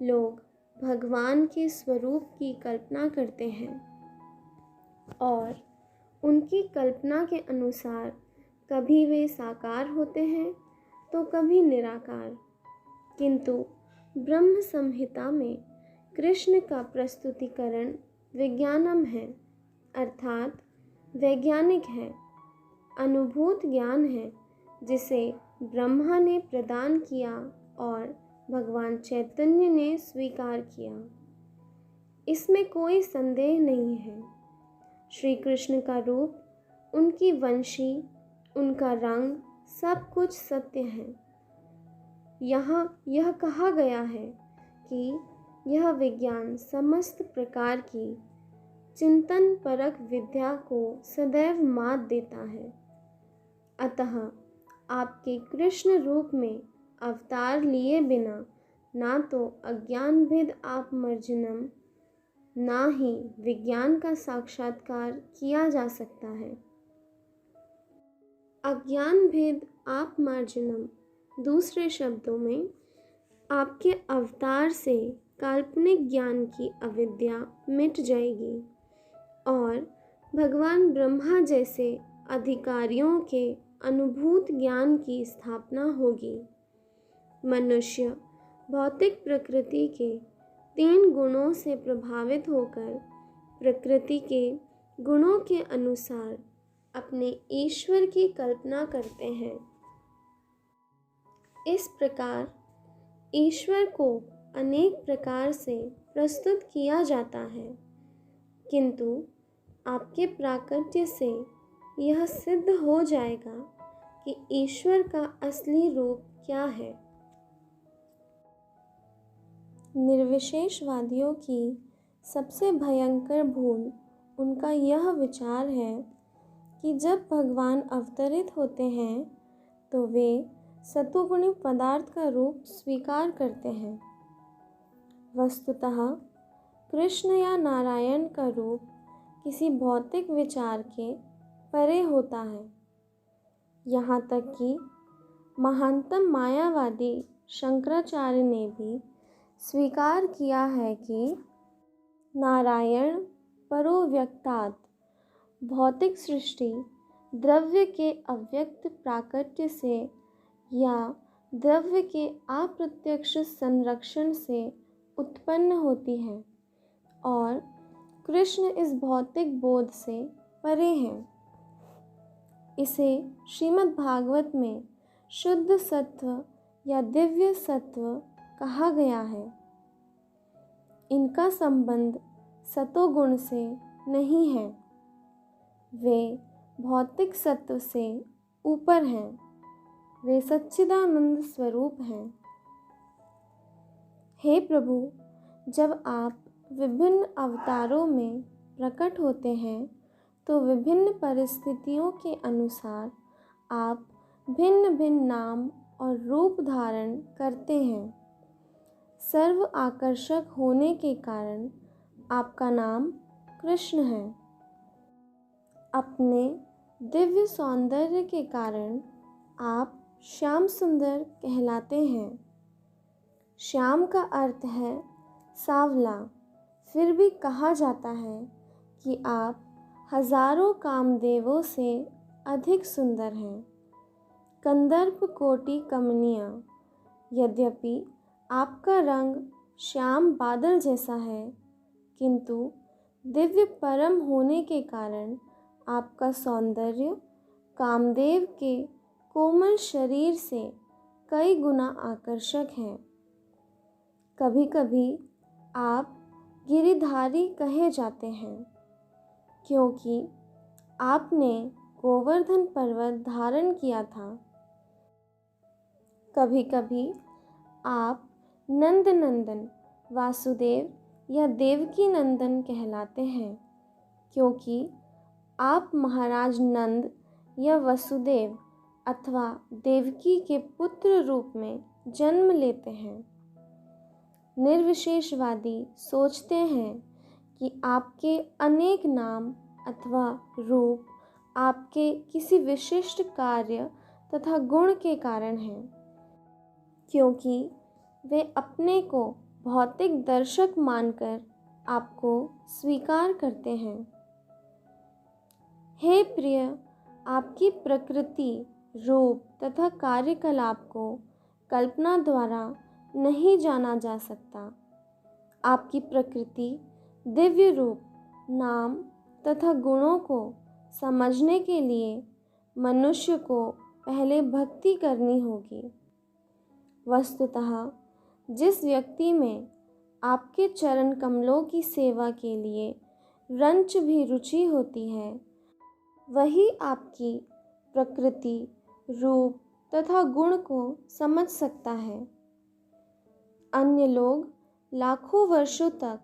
Speaker 2: लोग भगवान के स्वरूप की कल्पना करते हैं और उनकी कल्पना के अनुसार कभी वे साकार होते हैं तो कभी निराकार। किंतु ब्रह्म संहिता में कृष्ण का प्रस्तुतिकरण विज्ञानम है, अर्थात वैज्ञानिक है, अनुभूत ज्ञान है, जिसे ब्रह्मा ने प्रदान किया और भगवान चैतन्य ने स्वीकार किया। इसमें कोई संदेह नहीं है। श्री कृष्ण का रूप, उनकी वंशी, उनका रंग, सब कुछ सत्य है। यहाँ यह कहा गया है कि यह विज्ञान समस्त प्रकार की चिंतन परक विद्या को सदैव मात देता है। अतः आपके कृष्ण रूप में अवतार लिए बिना ना तो अज्ञानभिद आपमर्जनम, ना ही विज्ञान का साक्षात्कार किया जा सकता है। अज्ञानभिद आपमार्जनम दूसरे शब्दों में आपके अवतार से काल्पनिक ज्ञान की अविद्या मिट जाएगी और भगवान ब्रह्मा जैसे अधिकारियों के अनुभूत ज्ञान की स्थापना होगी। मनुष्य भौतिक प्रकृति के 3 गुणों से प्रभावित होकर प्रकृति के गुणों के अनुसार अपने ईश्वर की कल्पना करते हैं। इस प्रकार ईश्वर को अनेक प्रकार से प्रस्तुत किया जाता है, किंतु आपके प्राकट्य से यह सिद्ध हो जाएगा कि ईश्वर का असली रूप क्या है। निर्विशेषवादियों की सबसे भयंकर भूल उनका यह विचार है कि जब भगवान अवतरित होते हैं तो वे सतोगुणी पदार्थ का रूप स्वीकार करते हैं। वस्तुतः कृष्ण या नारायण का रूप किसी भौतिक विचार के परे होता है। यहाँ तक कि महानतम मायावादी शंकराचार्य ने भी स्वीकार किया है कि नारायण परोव्यक्तात्, भौतिक सृष्टि द्रव्य के अव्यक्त प्राकट्य से या द्रव्य के अप्रत्यक्ष संरक्षण से उत्पन्न होती है और कृष्ण इस भौतिक बोध से परे हैं। इसे श्रीमद् भागवत में शुद्ध सत्व या दिव्य सत्व कहा गया है। इनका संबंध सतोगुण से नहीं है, वे भौतिक सत्व से ऊपर हैं, वे सच्चिदानंद स्वरूप हैं। हे प्रभु, जब आप विभिन्न अवतारों में प्रकट होते हैं तो विभिन्न परिस्थितियों के अनुसार आप भिन्न भिन्न नाम और रूप धारण करते हैं। सर्व आकर्षक होने के कारण आपका नाम कृष्ण है। अपने दिव्य सौंदर्य के कारण आप श्याम सुंदर कहलाते हैं। श्याम का अर्थ है सांवला। फिर भी कहा जाता है कि आप हजारों कामदेवों से अधिक सुंदर हैं। कंदर्प कोटि कमनीय। यद्यपि आपका रंग श्याम बादल जैसा है, किंतु दिव्य परम होने के कारण आपका सौंदर्य कामदेव के कोमल शरीर से कई गुना आकर्षक है। कभी कभी आप गिरिधारी कहे जाते हैं क्योंकि आपने गोवर्धन पर्वत धारण किया था। कभी कभी आप नंद नंदन, वासुदेव या देवकी नंदन कहलाते हैं क्योंकि आप महाराज नंद या वसुदेव अथवा देवकी के पुत्र रूप में जन्म लेते हैं। निर्विशेषवादी सोचते हैं कि आपके अनेक नाम अथवा रूप आपके किसी विशिष्ट कार्य तथा गुण के कारण हैं, क्योंकि वे अपने को भौतिक दर्शक मानकर आपको स्वीकार करते हैं। हे प्रिय, आपकी प्रकृति, रूप तथा कार्यकलाप को कल्पना द्वारा नहीं जाना जा सकता। आपकी प्रकृति, दिव्य रूप, नाम तथा गुणों को समझने के लिए मनुष्य को पहले भक्ति करनी होगी। वस्तुतः जिस व्यक्ति में आपके चरण कमलों की सेवा के लिए रंच भी रुचि होती है, वही आपकी प्रकृति, रूप तथा गुण को समझ सकता है। अन्य लोग लाखों वर्षों तक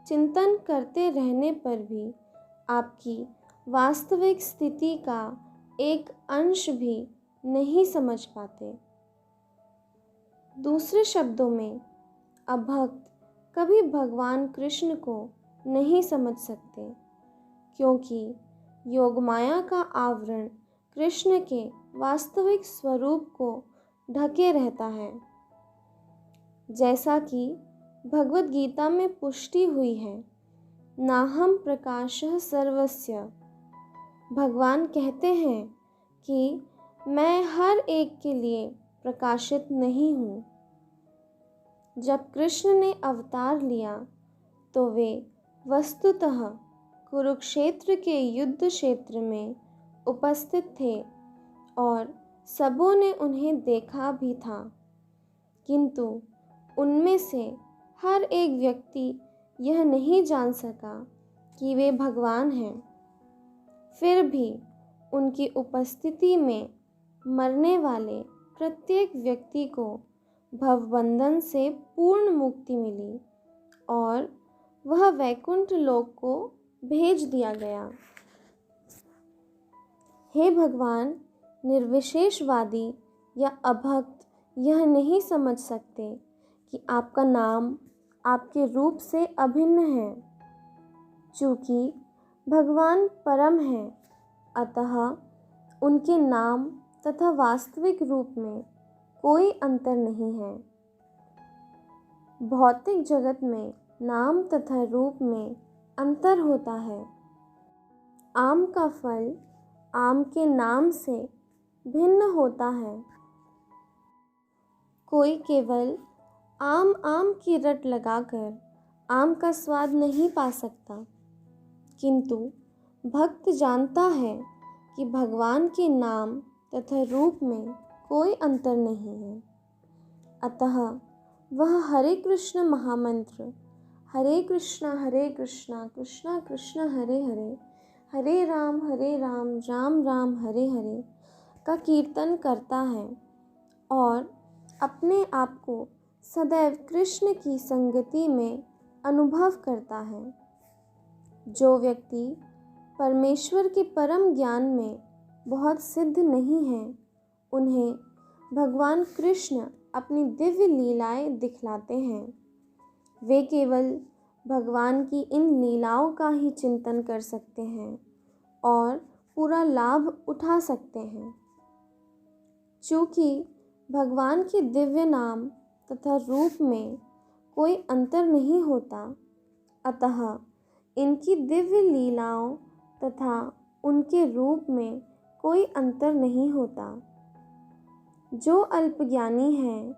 Speaker 2: चिंतन करते रहने पर भी आपकी वास्तविक स्थिति का एक अंश भी नहीं समझ पाते। दूसरे शब्दों में, अभक्त कभी भगवान कृष्ण को नहीं समझ सकते, क्योंकि योगमाया का आवरण कृष्ण के वास्तविक स्वरूप को ढके रहता है। जैसा कि भगवद गीता में पुष्टि हुई है, नाहम प्रकाशः सर्वस्य। भगवान कहते हैं कि मैं हर एक के लिए प्रकाशित नहीं हूँ। जब कृष्ण ने अवतार लिया तो वे वस्तुतः कुरुक्षेत्र के युद्ध क्षेत्र में उपस्थित थे और सबों ने उन्हें देखा भी था, किंतु उनमें से हर एक व्यक्ति यह नहीं जान सका कि वे भगवान हैं, फिर भी उनकी उपस्थिति में मरने वाले प्रत्येक व्यक्ति को भवबंधन से पूर्ण मुक्ति मिली और वह वैकुंठ लोक को भेज दिया गया। हे भगवान, निर्विशेषवादी या अभक्त यह नहीं समझ सकते कि आपका नाम आपके रूप से अभिन्न है। चूँकि भगवान परम हैं, अतः उनके नाम तथा वास्तविक रूप में कोई अंतर नहीं है। भौतिक जगत में नाम तथा रूप में अंतर होता है। आम का फल आम के नाम से भिन्न होता है। कोई केवल आम की रट लगाकर आम का स्वाद नहीं पा सकता, किंतु भक्त जानता है कि भगवान के नाम तथा रूप में कोई अंतर नहीं है। अतः वह हरे कृष्ण महामंत्र हरे कृष्णा कृष्णा कृष्णा हरे हरे, हरे राम राम राम हरे हरे का कीर्तन करता है और अपने आप को सदैव कृष्ण की संगति में अनुभव करता है। जो व्यक्ति परमेश्वर के परम ज्ञान में बहुत सिद्ध नहीं है, उन्हें भगवान कृष्ण अपनी दिव्य लीलाएं दिखलाते हैं। वे केवल भगवान की इन लीलाओं का ही चिंतन कर सकते हैं और पूरा लाभ उठा सकते हैं। चूँकि भगवान के दिव्य नाम तथा रूप में कोई अंतर नहीं होता, अतः इनकी दिव्य लीलाओं तथा उनके रूप में कोई अंतर नहीं होता। जो अल्पज्ञानी हैं,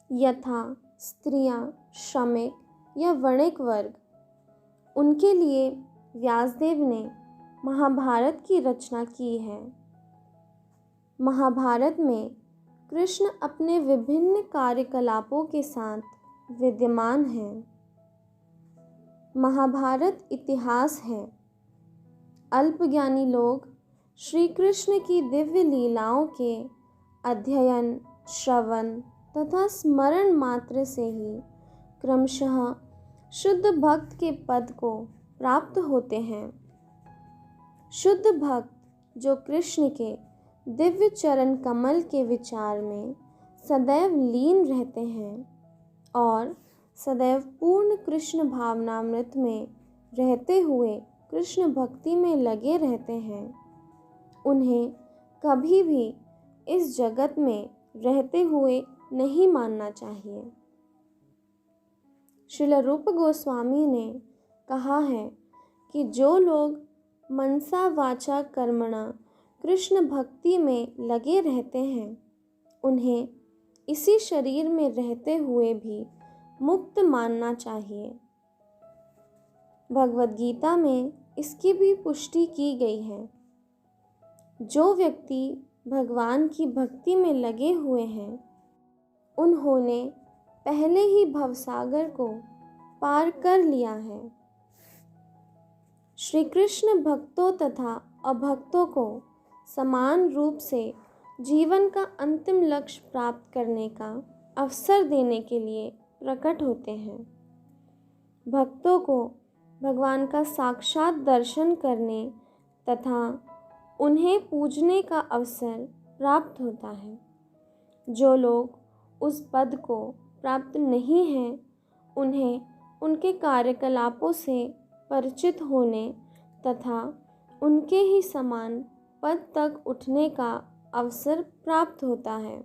Speaker 2: यथा स्त्रियां, श्रमिक या वणिक वर्ग, उनके लिए व्यासदेव ने महाभारत की रचना की है। महाभारत में कृष्ण अपने विभिन्न कार्यकलापों के साथ विद्यमान हैं। महाभारत इतिहास है। अल्पज्ञानी लोग श्री कृष्ण की दिव्य लीलाओं के अध्ययन, श्रवण तथा स्मरण मात्र से ही क्रमशः शुद्ध भक्त के पद को प्राप्त होते हैं। शुद्ध भक्त जो कृष्ण के दिव्य चरण कमल के विचार में सदैव लीन रहते हैं और सदैव पूर्ण कृष्ण भावनामृत में रहते हुए कृष्ण भक्ति में लगे रहते हैं, उन्हें कभी भी इस जगत में रहते हुए नहीं मानना चाहिए। श्रील रूप गोस्वामी ने कहा है कि जो लोग मनसा वाचा कर्मणा कृष्ण भक्ति में लगे रहते हैं, उन्हें इसी शरीर में रहते हुए भी मुक्त मानना चाहिए। भगवद गीता में इसकी भी पुष्टि की गई है। जो व्यक्ति भगवान की भक्ति में लगे हुए हैं, उन्होंने पहले ही भवसागर को पार कर लिया है। श्री कृष्ण भक्तों तथा अभक्तों को समान रूप से जीवन का अंतिम लक्ष्य प्राप्त करने का अवसर देने के लिए प्रकट होते हैं। भक्तों को भगवान का साक्षात दर्शन करने तथा उन्हें पूजने का अवसर प्राप्त होता है। जो लोग उस पद को प्राप्त नहीं हैं, उन्हें उनके कार्यकलापों से परिचित होने तथा उनके ही समान पद तक उठने का अवसर प्राप्त होता है।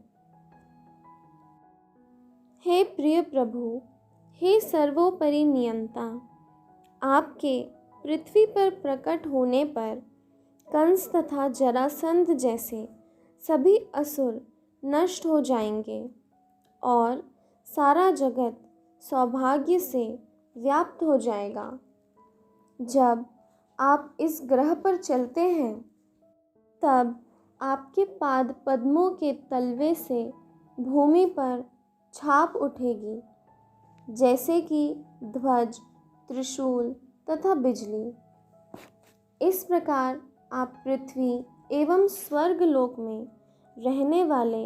Speaker 2: हे प्रिय प्रभु, हे सर्वोपरि नियंता, आपके पृथ्वी पर प्रकट होने पर कंस तथा जरासंध जैसे सभी असुर नष्ट हो जाएंगे और सारा जगत सौभाग्य से व्याप्त हो जाएगा। जब आप इस ग्रह पर चलते हैं, तब आपके पाद पद्मों के तलवे से भूमि पर छाप उठेगी, जैसे कि ध्वज, त्रिशूल, तथा बिजली। इस प्रकार आप पृथ्वी एवं स्वर्ग लोक में रहने वाले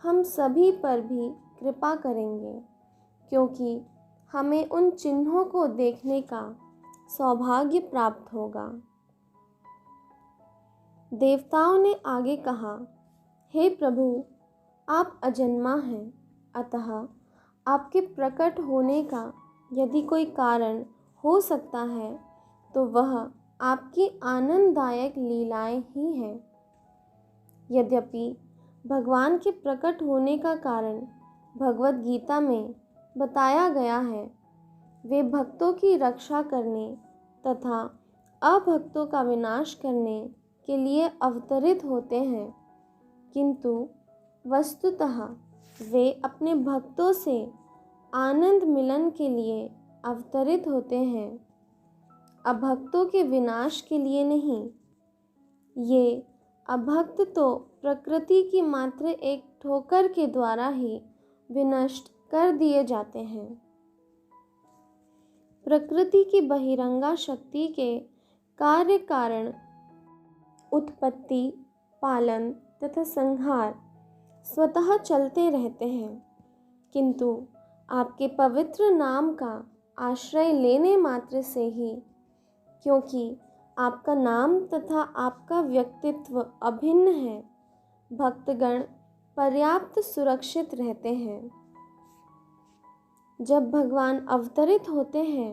Speaker 2: हम सभी पर भी कृपा करेंगे, क्योंकि हमें उन चिन्हों को देखने का सौभाग्य प्राप्त होगा। देवताओं ने आगे कहा, हे प्रभु, आप अजन्मा हैं, अतः आपके प्रकट होने का यदि कोई कारण हो सकता है तो वह आपकी आनंददायक लीलाएं ही हैं। यद्यपि भगवान के प्रकट होने का कारण भगवत गीता में बताया गया है, वे भक्तों की रक्षा करने तथा अभक्तों का विनाश करने के लिए अवतरित होते हैं, किंतु वस्तुतः वे अपने भक्तों से आनंद मिलन के लिए अवतरित होते हैं, अभक्तों के विनाश के लिए नहीं। ये अभक्त तो प्रकृति की मात्र एक ठोकर के द्वारा ही विनष्ट कर दिए जाते हैं। प्रकृति की बहिरंगा शक्ति के कार्य कारण उत्पत्ति, पालन तथा संहार स्वतः चलते रहते हैं, किंतु आपके पवित्र नाम का आश्रय लेने मात्र से ही, क्योंकि आपका नाम तथा आपका व्यक्तित्व अभिन्न है, भक्तगण पर्याप्त सुरक्षित रहते हैं। जब भगवान अवतरित होते हैं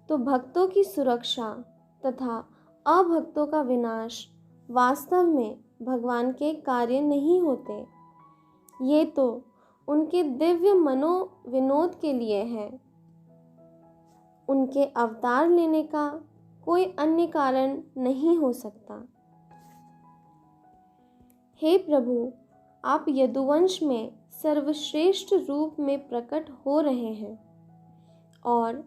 Speaker 2: तो भक्तों की सुरक्षा तथा अभक्तों का विनाश वास्तव में भगवान के कार्य नहीं होते। ये तो उनके दिव्य मनोविनोद के लिए है। उनके अवतार लेने का कोई अन्य कारण नहीं हो सकता। हे प्रभु, आप यदुवंश में सर्वश्रेष्ठ रूप में प्रकट हो रहे हैं और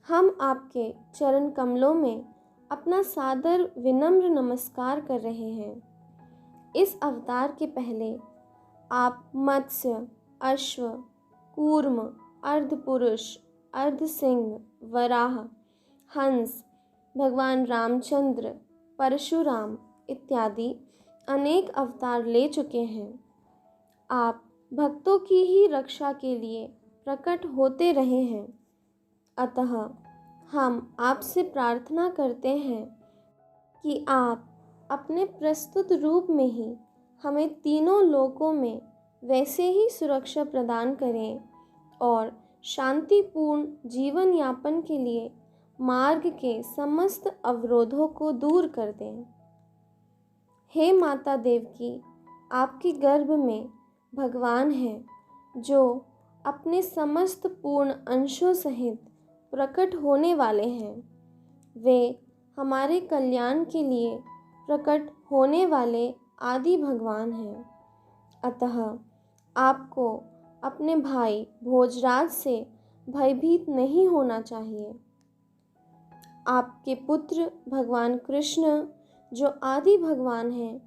Speaker 2: हम आपके चरण कमलों में अपना सादर विनम्र नमस्कार कर रहे हैं। इस अवतार के पहले आप मत्स्य, अश्व, कूर्म, अर्धपुरुष, अर्धसिंह, वराह, हंस, भगवान रामचंद्र, परशुराम इत्यादि अनेक अवतार ले चुके हैं। आप भक्तों की ही रक्षा के लिए प्रकट होते रहे हैं, अतः हम आपसे प्रार्थना करते हैं कि आप अपने प्रस्तुत रूप में ही हमें तीनों लोकों में वैसे ही सुरक्षा प्रदान करें और शांतिपूर्ण जीवन यापन के लिए मार्ग के समस्त अवरोधों को दूर कर दें। हे माता देवकी, आपके गर्भ में भगवान हैं जो अपने समस्त पूर्ण अंशों सहित प्रकट होने वाले हैं। वे हमारे कल्याण के लिए प्रकट होने वाले आदि भगवान हैं। अतः आपको अपने भाई भोजराज से भयभीत नहीं होना चाहिए। आपके पुत्र भगवान कृष्ण, जो आदि भगवान हैं,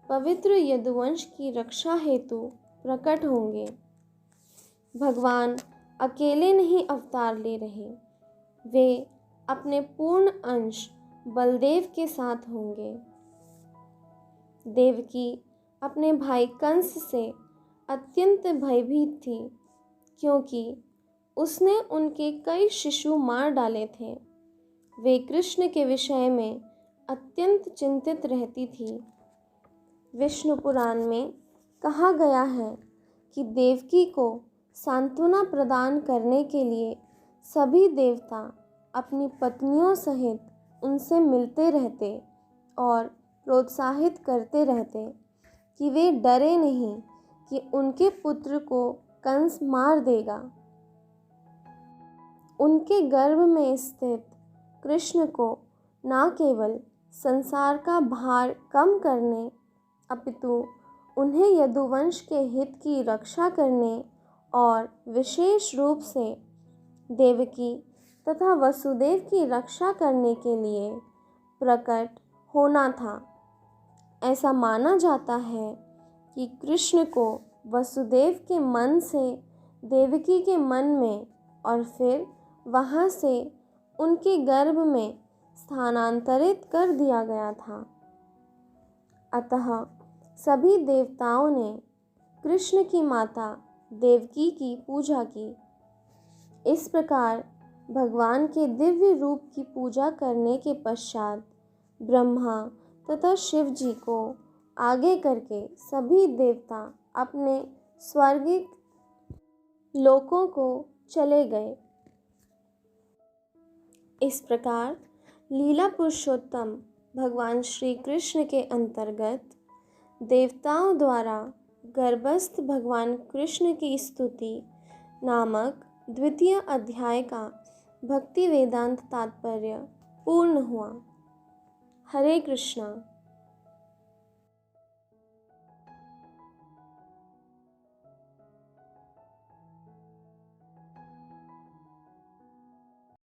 Speaker 2: पवित्र यदुवंश की रक्षा हेतु प्रकट होंगे। भगवान अकेले नहीं अवतार ले रहे, वे अपने पूर्ण अंश बलदेव के साथ होंगे। देवकी अपने भाई कंस से अत्यंत भयभीत थी, क्योंकि उसने उनके कई शिशु मार डाले थे। वे कृष्ण के विषय में अत्यंत चिंतित रहती थी। विष्णु पुराण में कहा गया है कि देवकी को सांत्वना प्रदान करने के लिए सभी देवता अपनी पत्नियों सहित उनसे मिलते रहते और प्रोत्साहित करते रहते कि वे डरे नहीं कि उनके पुत्र को कंस मार देगा। उनके गर्भ में स्थित कृष्ण को न केवल संसार का भार कम करने अपितु उन्हें यदुवंश के हित की रक्षा करने और विशेष रूप से देवकी तथा वसुदेव की रक्षा करने के लिए प्रकट होना था। ऐसा माना जाता है कि कृष्ण को वसुदेव के मन से देवकी के मन में और फिर वहाँ से उनके गर्भ में स्थानांतरित कर दिया गया था। अतः सभी देवताओं ने कृष्ण की माता देवकी की पूजा की। इस प्रकार भगवान के दिव्य रूप की पूजा करने के पश्चात ब्रह्मा तथा शिव जी को आगे करके सभी देवता अपने स्वर्गिक लोकों को चले गए। इस प्रकार लीला पुरुषोत्तम भगवान श्री कृष्ण के अंतर्गत देवताओं द्वारा गर्भस्थ भगवान कृष्ण की स्तुति नामक द्वितीय अध्याय का भक्ति वेदांत तात्पर्य पूर्ण हुआ। हरे कृष्णा।